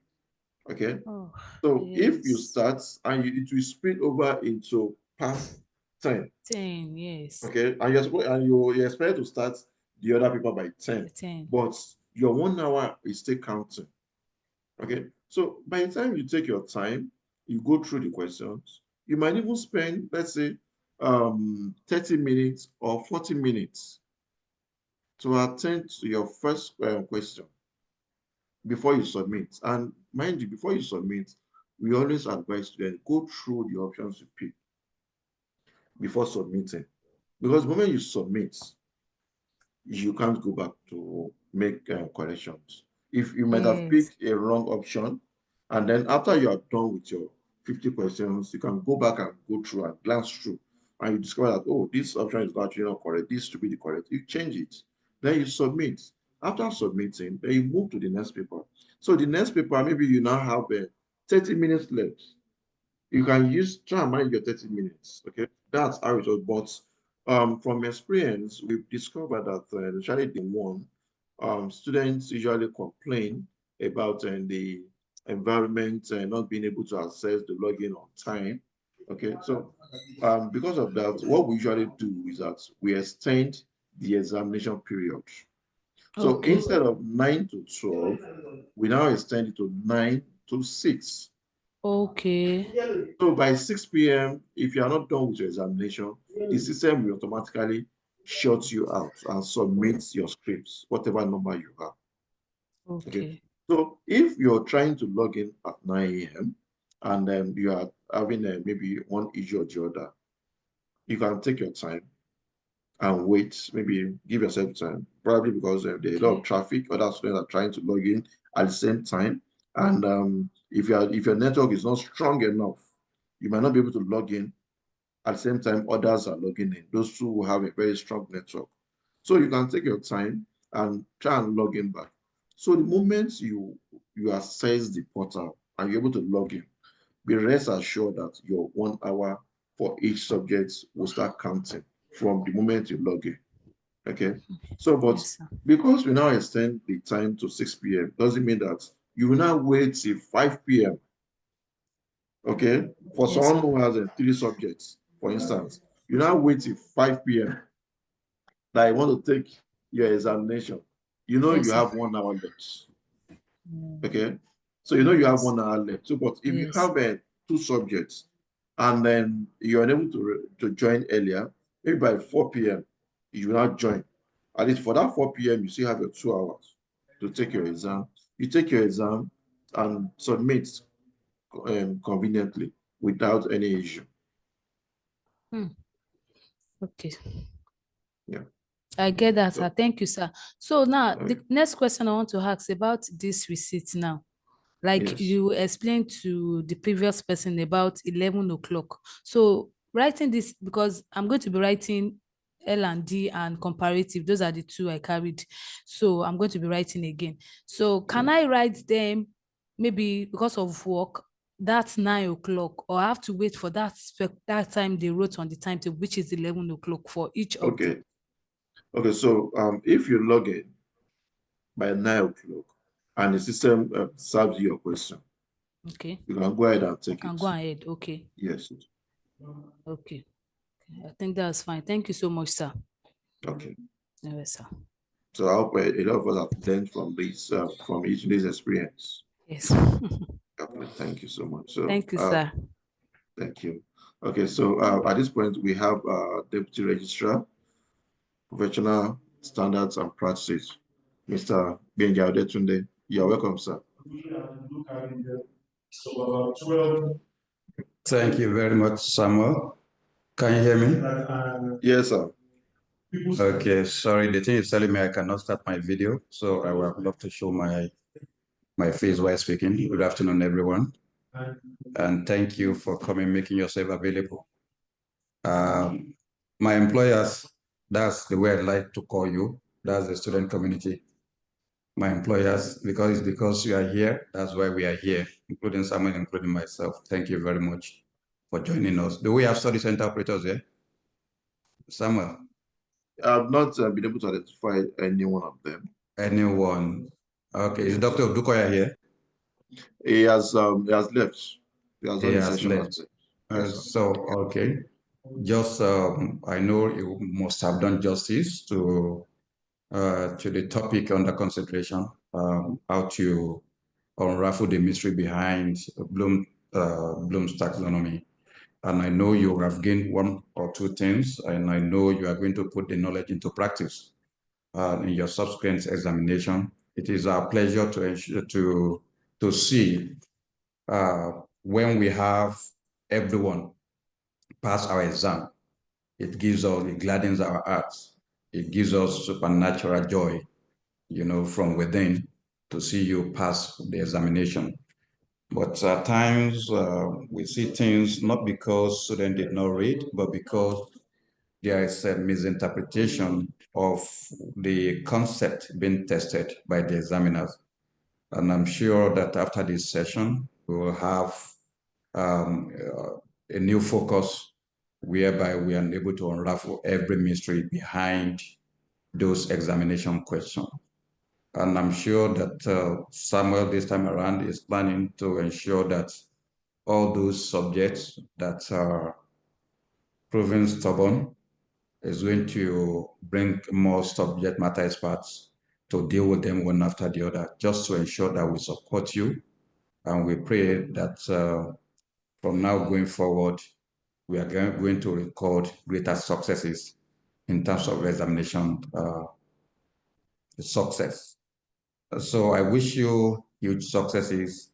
Okay. Oh, So if you yes. start and it will spill over into past 10. 10, yes. Okay, and you're expected to start the other paper by 10, 10. but your 1 hour is still counting. Okay, so by the time you take your time, you go through the questions, you might even spend, let's say, 30 minutes or 40 minutes to attend to your first question before you submit. And mind you, before you submit, we always advise students go through the options you pick before submitting. Because the moment you submit, you can't go back to make corrections. If you might have Yes. picked a wrong option, and then after you are done with your 50 questions, you can go back and go through and glance through, and you discover that, oh, this option is actually not correct, this should be the correct. You change it, then you submit. After submitting, then you move to the next paper. So the next paper, maybe you now have 30 minutes left. You can try and manage your 30 minutes. Okay, that's how it was. But from experience, we've discovered that especially the one, students usually complain about the environment and not being able to access the login on time. Okay, so because of that, what we usually do is that we extend the examination period. So Okay. instead of 9 to 12, we now extend it to 9 to 6. Okay. So by 6 p.m., if you are not done with your examination, the system will automatically shut you out and submit your scripts, whatever number you have. Okay. So if you're trying to log in at 9 a.m. and then you are having maybe one issue or the other, you can take your time and wait, maybe give yourself time, probably because there's a lot of traffic, other students are trying to log in at the same time. And if your network is not strong enough, you might not be able to log in at the same time others are logging in, those who will have a very strong network. So you can take your time and try and log in back. So the moment you access the portal and you're able to log in, be rest assured that your 1 hour for each subject will start counting from the moment you log in. Okay. So, but Yes, because we now extend the time to 6 p.m., doesn't mean that you will now wait till 5 p.m. Okay. For Yes, someone who has 3 subjects, for instance, you now wait till 5 p.m. that you want to take your examination. You know Yes, you sir. have 1 hour left. Okay. So you know you have 1 hour left. So, but if you have 2 subjects and then you're unable to join earlier, maybe by 4 p.m., you will not join. At least for that 4 p.m., you still have your 2 hours to take your exam. You take your exam and submit conveniently without any issue. Okay. Yeah. I get that, sir. Thank you, sir. So now the Okay. next question I want to ask about this receipt now. Like Yes. you explained to the previous person about 11 o'clock. So writing this, because I'm going to be writing L&D and comparative. Those are the 2 I carried. So I'm going to be writing again. So can I write them maybe because of work, that's 9 o'clock, or I have to wait for that time they wrote on the timetable, which is 11 o'clock for each of the. Okay. Okay. So if you log in by 9 o'clock and the system serves you your question, Okay. you can go ahead and take Can it. go ahead. Okay. Yes. Okay. I think that's fine. Thank you so much, sir. Okay. Yes, sir. So I hope a lot of us have learned from this, from each day's experience. Yes. Okay, thank you so much. So, Thank you, sir. thank you. Okay, so at this point, we have Deputy Registrar, Professional Standards and Practices, Mr. Benja Odetunde. You're welcome, sir. Thank you very much, Samuel. Can you hear me? Yes, sir. Okay, sorry, the thing is telling me I cannot start my video, so I would love to show my face while speaking. Good afternoon, everyone. And thank you for coming, making yourself available. My employers, that's the way I like to call you. That's the student community. My employers, because you are here, that's why we are here, including someone, including myself. Thank you very much for joining us. Do we have study center operators here? Samuel? I've not been able to identify any one of them. Anyone? Okay, is Dr. Dukoya here? He has left. He has He done his has session left. last. Yes, sir. So, okay. Just, I know you must have done justice to the topic under consideration, how to unravel the mystery behind Bloom's taxonomy. And I know you have gained one or two things, and I know you are going to put the knowledge into practice in your subsequent examination. It is our pleasure to see when we have everyone pass our exam. It gladdens our hearts. It gives us supernatural joy, from within to see you pass the examination. But at times we see things not because students did not read, but because there is a misinterpretation of the concept being tested by the examiners. And I'm sure that after this session, we will have a new focus whereby we are able to unravel every mystery behind those examination questions. And I'm sure that Samuel this time around is planning to ensure that all those subjects that are proven stubborn is going to bring more subject matter experts to deal with them one after the other, just to ensure that we support you. And we pray that from now going forward, we are going to record greater successes in terms of examination success. So I wish you huge successes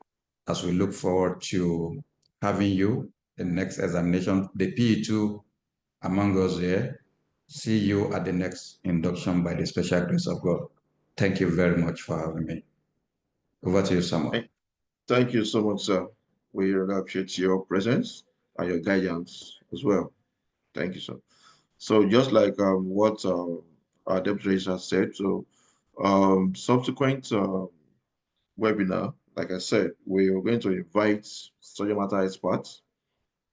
as we look forward to having you in the next examination. The PE2 among us here, see you at the next induction by the special grace of God. Thank you very much for having me. Over to you, Samuel. Thank you so much, sir. We really appreciate your presence and your guidance as well. Thank you, sir. So just like what our deputy registrar said, so subsequent webinar, like I said, we are going to invite subject matter experts.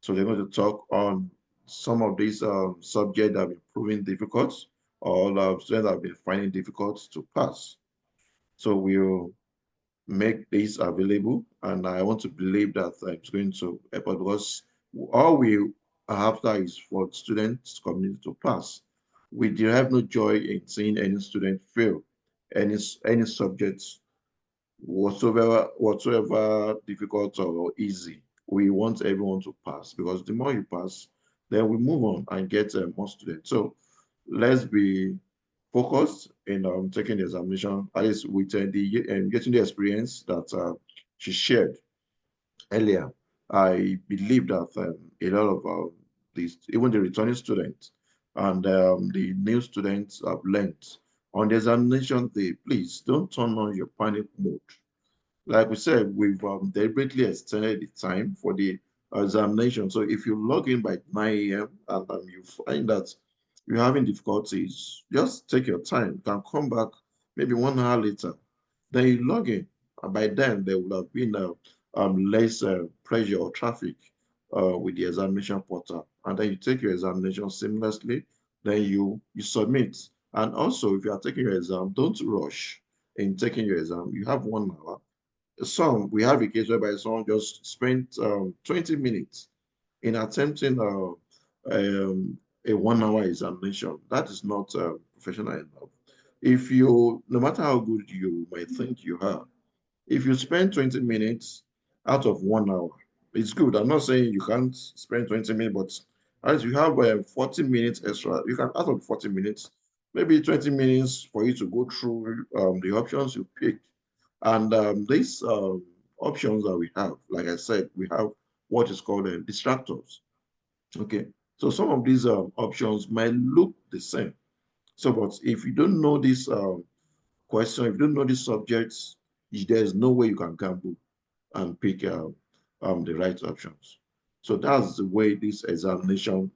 So they're going to talk on some of these subjects that have been proving difficult or students that have been finding difficult to pass. So we'll make this available, and I want to believe that it's going to help us, because all we are after is for students community to pass. We derive no joy in seeing any student fail any subjects whatsoever difficult or easy. We want everyone to pass, because the more you pass, then we move on and get more students. So let's be focused in taking the examination, at least with getting the experience that she shared earlier. I believe that a lot of these, even the returning students and the new students have learned on the examination day. Please don't turn on your panic mode. Like we said, we've deliberately extended the time for the examination. So if you log in by 9 a.m. and you find that you're having difficulties, just take your time. You can come back maybe 1 hour later. Then you log in. And by then, there would have been less pressure or traffic with the examination portal. And then you take your examination seamlessly. Then you submit. And also, if you are taking your exam, don't rush in taking your exam. You have 1 hour. We have a case whereby someone just spent 20 minutes in attempting a 1 hour examination. That is not professional enough. No matter how good you might think you are, if you spend 20 minutes out of 1 hour, it's good. I'm not saying you can't spend 20 minutes, but as you have 40 minutes extra, you can, out of 40 minutes, maybe 20 minutes for you to go through the options you picked. And these options that we have, like I said, we have what is called distractors. Okay, so some of these options might look the same. So, but if you don't know this question, if you don't know these subjects, there's no way you can gamble and pick the right options. So that's the way this examination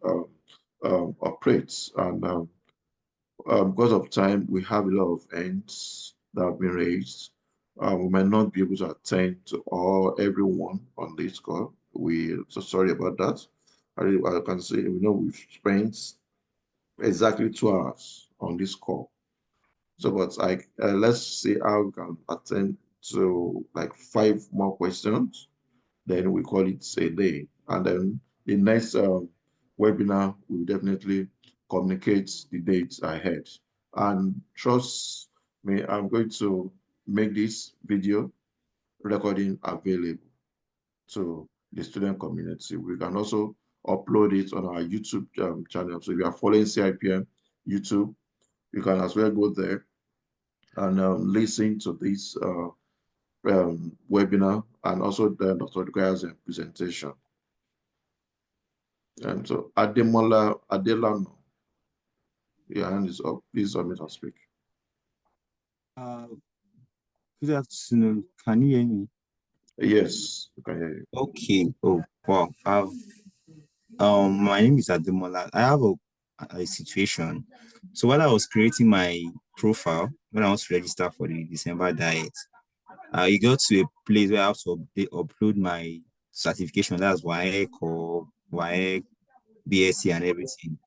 operates. And because of time, we have a lot of ends that have been raised. We might not be able to attend to everyone on this call. We're so sorry about that. I can say, we've spent exactly 2 hours on this call. So, but let's see how we can attend to like 5 more questions. Then we call it a day. And then the next webinar will definitely communicate the dates ahead. And trust me, I'm going to make this video recording available to the student community. We can also upload it on our YouTube channel. So if you are following CIPM YouTube, you can as well go there and listen to this webinar and also the Dr. Dukaya's presentation. And so Ademola Adelano, your hand is up. Please unmute and speak. Good afternoon. Can you hear me? Yes, we can hear you. Okay. Oh, wow. My name is Ademola. I have a situation. So while I was creating my profile, when I was to register for the December diet, you got to a place where I have to upload my certification. That's WAEC or WAEC, BSc and everything.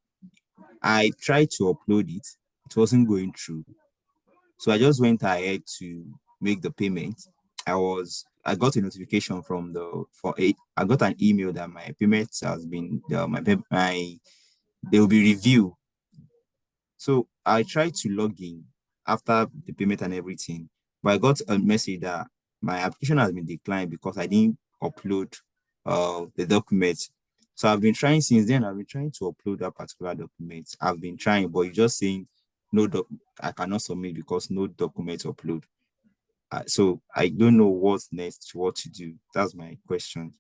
I tried to upload it. It wasn't going through. So I just went ahead to make the payment. I got a notification from I got an email that my payment has been they will be reviewed. So I tried to log in after the payment and everything, but I got a message that my application has been declined because I didn't upload the document. So I've been trying since then. I've been trying to upload that particular document. I've been trying, but you're just saying I cannot submit because no document upload. So I don't know what's next, what to do. That's my question.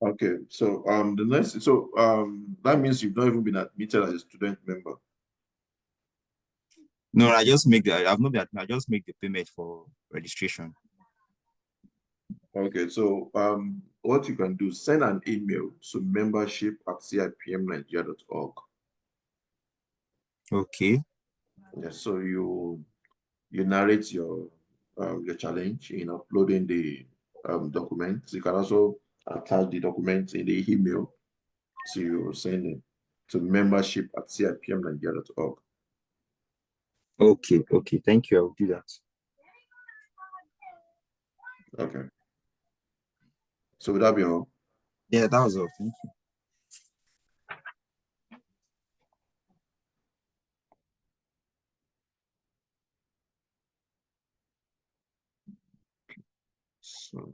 Okay, so that means you've not even been admitted as a student member. No, I just make the payment for registration. Okay, so what you can do, send an email to membership@cipmnigeria.org. Okay. Yes, so you narrate your challenge in uploading the documents. You can also attach the documents in the email to send it to membership@cipmnigeria.org. Okay. Thank you. I will do that. Okay. So would that be all? Yeah, that was all. Thank you. So,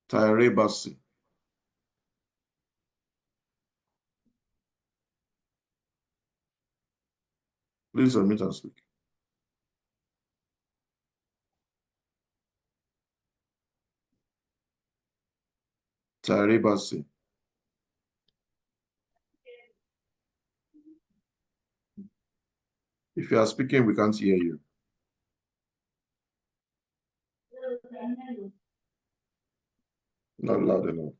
Tyre Bassi. Please unmute and speak. Tyre Bassi. If you are speaking, we can't hear you. Not loud enough.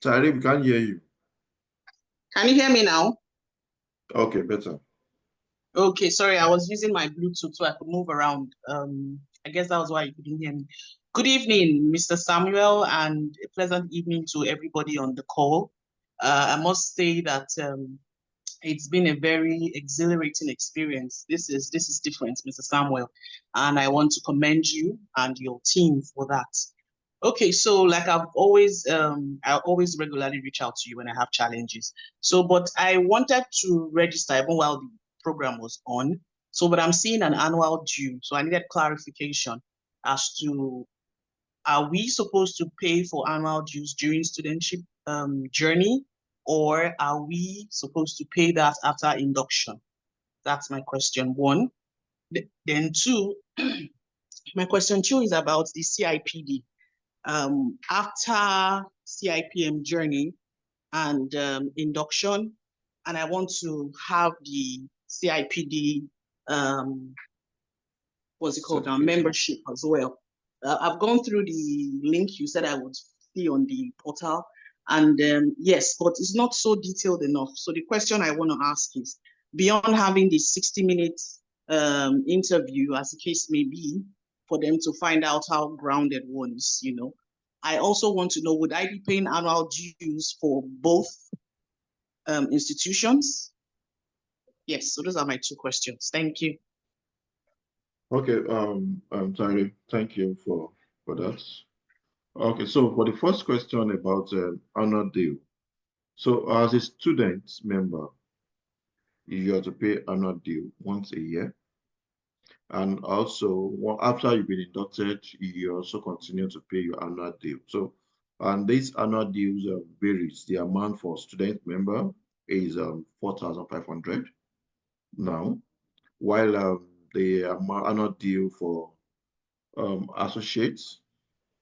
Tyre, we can't hear you. Can you hear me now? Okay, better. Okay, sorry, I was using my Bluetooth so I could move around. I guess that was why you couldn't hear me. Good evening, Mr. Samuel, and a pleasant evening to everybody on the call. I must say that it's been a very exhilarating experience. This is different, Mr. Samuel, and I want to commend you and your team for that. Okay, so like I always regularly reach out to you when I have challenges. So, but I wanted to register even while the program was on. So, but I'm seeing an annual due. So I needed clarification as to are we supposed to pay for annual dues during studentship journey, or are we supposed to pay that after induction? That's my question one. Then two, my question two is about the CIPD. After CIPM journey and induction, and I want to have the CIPD, what's it called now, membership as well. I've gone through the link you said I would see on the portal, and yes, but it's not so detailed enough. So the question I want to ask is, beyond having the 60-minute interview, as the case may be, for them to find out how grounded one is, you know, I also want to know, would I be paying annual dues for both institutions? Yes, so those are my two questions. Thank you. Okay, Tyree, thank you for that. Okay, so for the first question about annual due. So as a student member, you have to pay annual due once a year. And also, after you've been inducted, you also continue to pay your annual due. So, and these annual dues varies. The amount for student member is 4,500 now, while the annual due for associates,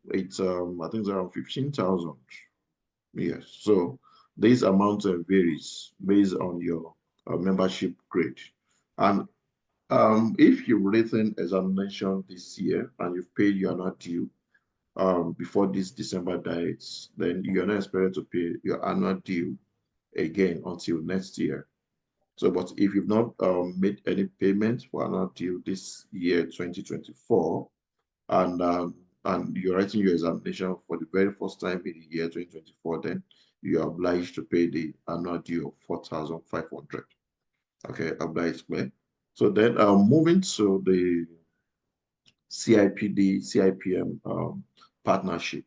it's I think it's around 15,000. Yes. So this amount varies based on your membership grade. And if you've written examination this year and you've paid your annual due before this December dates, then you're not expected to pay your annual due again until next year. So, but if you've not made any payments for annual due this year, 2024, and you're writing your examination for the very first time in the year 2024, then you are obliged to pay the annual due of 4,500. Okay, obliged, clear. So then moving to the CIPD, CIPM partnership.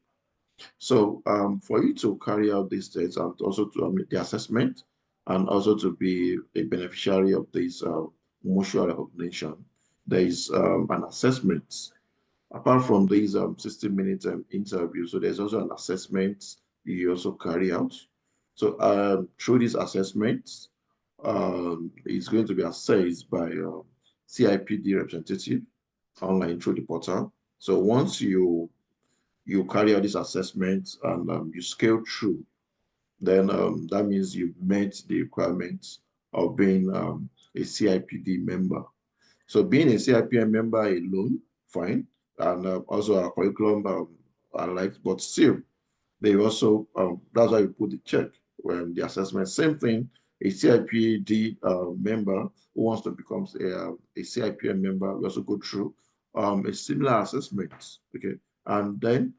So for you to carry out these tests and also to the assessment and also to be a beneficiary of this mutual recognition, there is an assessment. Apart from these 60-minute interview, so there's also an assessment you also carry out. So through these assessments, it's going to be assessed by CIPD representative online through the portal. So once you carry out this assessment and you scale through, then that means you've met the requirements of being a CIPD member. So being a CIPM member alone, fine, and also our curriculum I like, but still, they also, that's why you put the check when the assessment, same thing, a CIPD member who wants to become a CIPM member, we also go through a similar assessment, okay? And then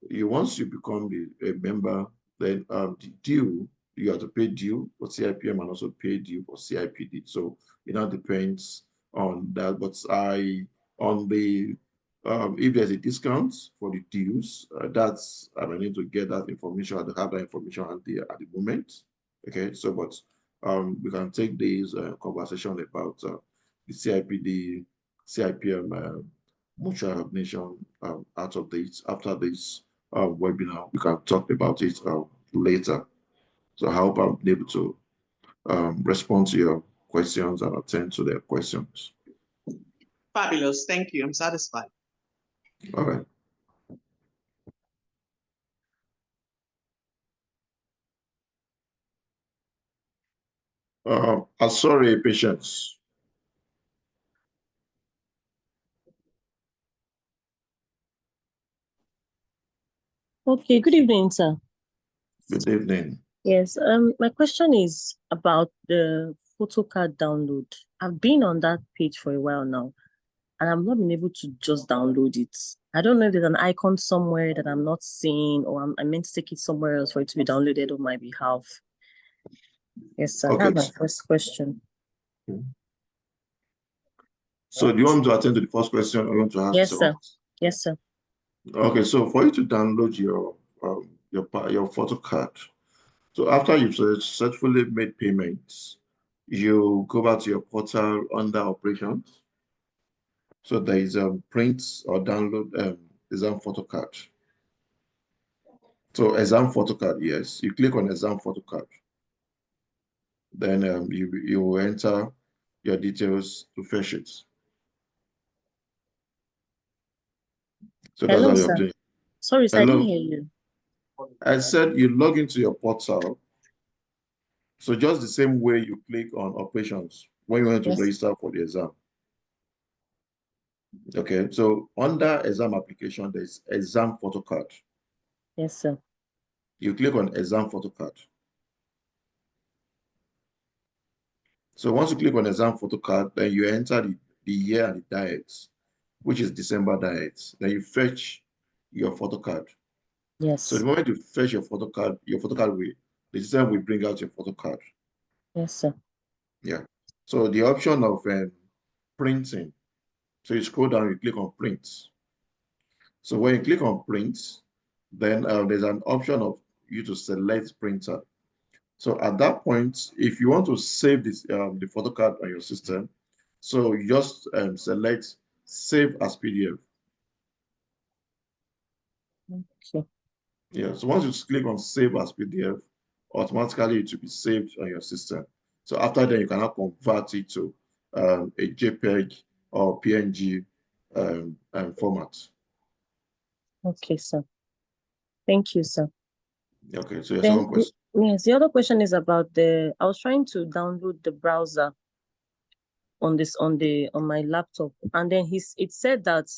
once you become a member, then the due, you have to pay due for CIPM and also pay due for CIPD. So it now depends on that. But on the if there's a discount for the dues, that's I need to get that information. I don't have that information at the moment. Okay, so but we can take this conversation about the CIPD, CIPM mutual recognition out of this after this webinar. We can talk about it later. So I hope I'm able to respond to your questions and attend to their questions. Fabulous. Thank you. I'm satisfied. All right. Sorry, patience. Okay, good evening, sir. Good evening. Yes, my question is about the photo card download. I've been on that page for a while now, and I've not been able to just download it. I don't know if there's an icon somewhere that I'm not seeing, or I meant to take it somewhere else for it to be downloaded on my behalf. Yes, sir. Okay. That's my first question. So do you want me to attend to the first question or you want to ask? Yes, sir. Yes, sir. Okay, so for you to download your photo card, so after you've successfully made payments, you go back to your portal under operations. So there is a print or download exam photo card. So exam photo card, yes. You click on exam photo card. Then you will enter your details to fetch it. So that's Hello, how you sir. obtain it. Sorry, sir, I didn't Hello. hear you. I said you log into your portal. So just the same way you click on operations when you want to Yes. register for the exam. Okay, so under exam application, there's exam photo card. Yes, sir. You click on exam photo card. So once you click on exam photo card, then you enter the year and the diet, which is December diet. Then you fetch your photo card. Yes. So the moment you fetch your photo card will, the system will bring out your photo card. Yes, sir. Yeah. So the option of printing. So you scroll down, you click on print. So when you click on print, then there's an option of you to select printer. So at that point, if you want to save this the photo card on your system, so you just select save as PDF. Okay. Yeah. So once you click on save as PDF, automatically it will be saved on your system. So after that, you can now convert it to a JPEG or PNG format. Okay, sir. Thank you, sir. Okay. So your Then, second question. yes, the other question is about I was trying to download the browser on my laptop, and then it said that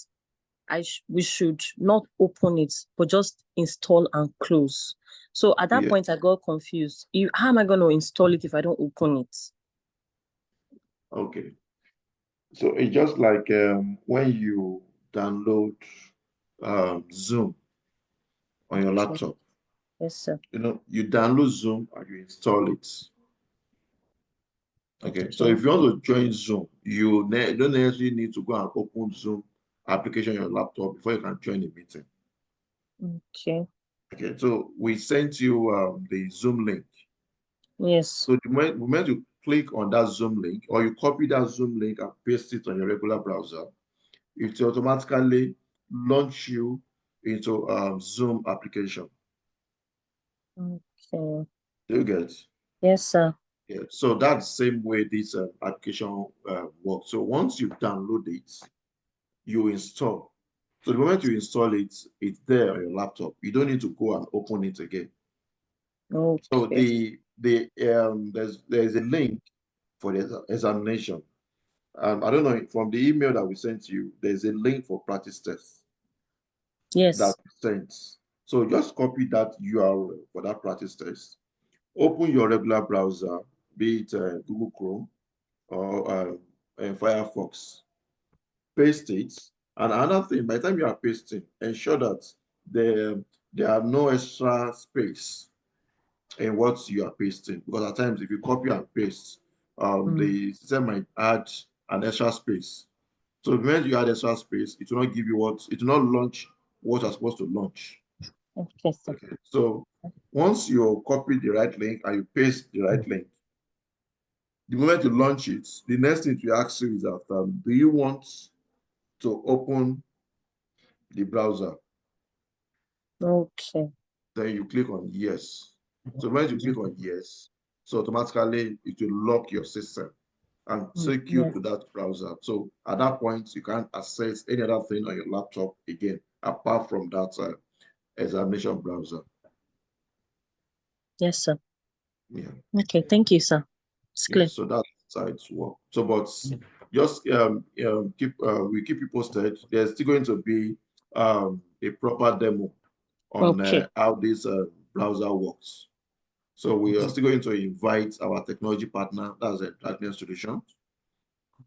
we should not open it, but just install and close. So at that Yeah. point, I got confused. How am I going to install it if I don't open it? Okay. So it's just like when you download Zoom on your laptop. Yes, sir. You download Zoom and you install it. Okay. So if you want to join Zoom, you don't necessarily need to go and open Zoom application on your laptop before you can join a meeting. Okay. Okay. So we sent you the Zoom link. Yes. So the moment you click on that Zoom link, or you copy that Zoom link and paste it on your regular browser, it will automatically launch you into Zoom application. Okay. Do you get? Yes, sir. Yeah. So that's the same way this application works. So once you download it, you install. So the moment you install it, it's there on your laptop. You don't need to go and open it again. Okay. So there's a link for the examination. I don't know, from the email that we sent you, there's a link for practice tests. Yes. That we sent. So just copy that URL for that practice test. Open your regular browser, be it Google Chrome or Firefox. Paste it. And another thing, by the time you are pasting, ensure that there are no extra space in what you are pasting. Because at times, if you copy and paste, the system might add an extra space. So when you add extra space, it will not give you it will not launch what you're supposed to launch. Okay, sir. Okay. So once you copy the right link and you paste the right link, the moment you launch it, the next thing to ask you is that do you want to open the browser? Okay. Then you click on yes. So when you click on yes, so automatically it will lock your system and take you to that browser. So at that point, you can't access any other thing on your laptop again, apart from that examination browser. Yes, sir. Yeah. Okay, thank you, sir. It's clear. So that's how it's work. So, but just we keep you posted. There's still going to be a proper demo on how this browser works. So we are still going to invite our technology partner, that's a Dragon Institution,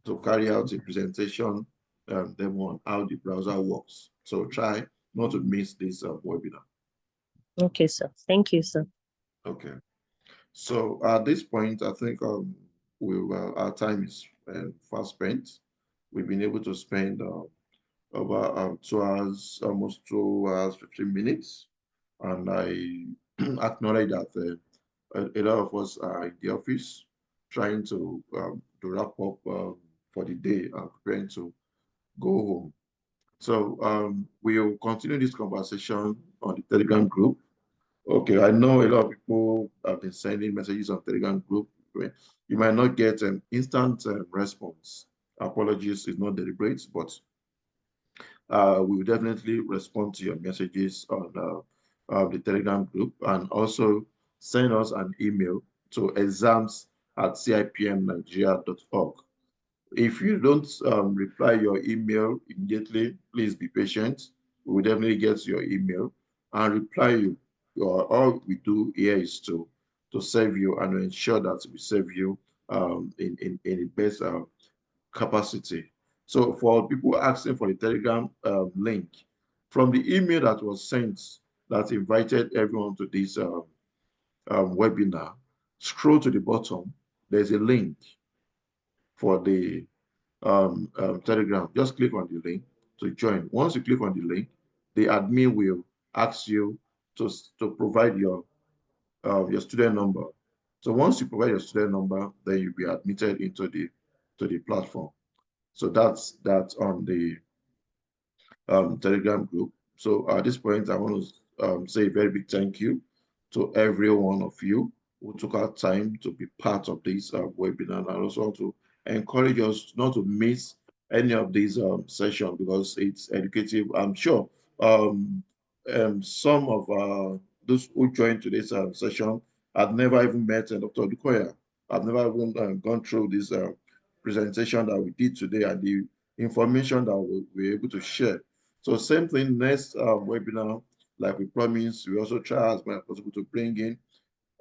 to carry out a presentation demo on how the browser works. So try not to miss this webinar. Okay, sir. Thank you, sir. Okay. So at this point, I think our time is fast spent. We've been able to spend over 2 hours, almost 2 hours, 15 minutes. And I acknowledge that a lot of us are in the office trying to wrap up for the day and preparing to go home. So we'll continue this conversation on the Telegram group. Okay, I know a lot of people have been sending messages on Telegram group. You might not get an instant response. Apologies, it's not deliberate, but we will definitely respond to your messages on the Telegram group, and also send us an email to exams@cipmnigeria.org. If you don't reply your email immediately, please be patient. We will definitely get your email and reply you. All we do here is to serve you and ensure that we serve you in the best capacity. So for people asking for the Telegram link, from the email that was sent that invited everyone to this webinar, scroll to the bottom. There's a link for the Telegram. Just click on the link to join. Once you click on the link, the admin will ask you to provide your student number. So once you provide your student number, then you'll be admitted into the platform. So that's on the Telegram group. So at this point, I want to say a very big thank you to every one of you who took out time to be part of this webinar, and I also want to encourage us not to miss any of these sessions because it's educative. I'm sure some of those who joined today's session had never even met Dr. Dukoya. I've never even gone through this presentation that we did today and the information that we were able to share. So same thing, next webinar, like we promised, we also try as much as possible to bring in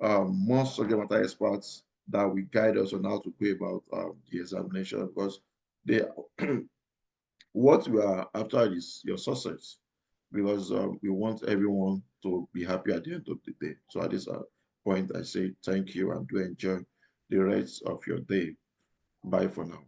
more subject matter experts that will guide us on how to go about the examination, because they what we are after is your success, because we want everyone to be happy at the end of the day. So at this point, I say thank you and do enjoy the rest of your day. Bye for now.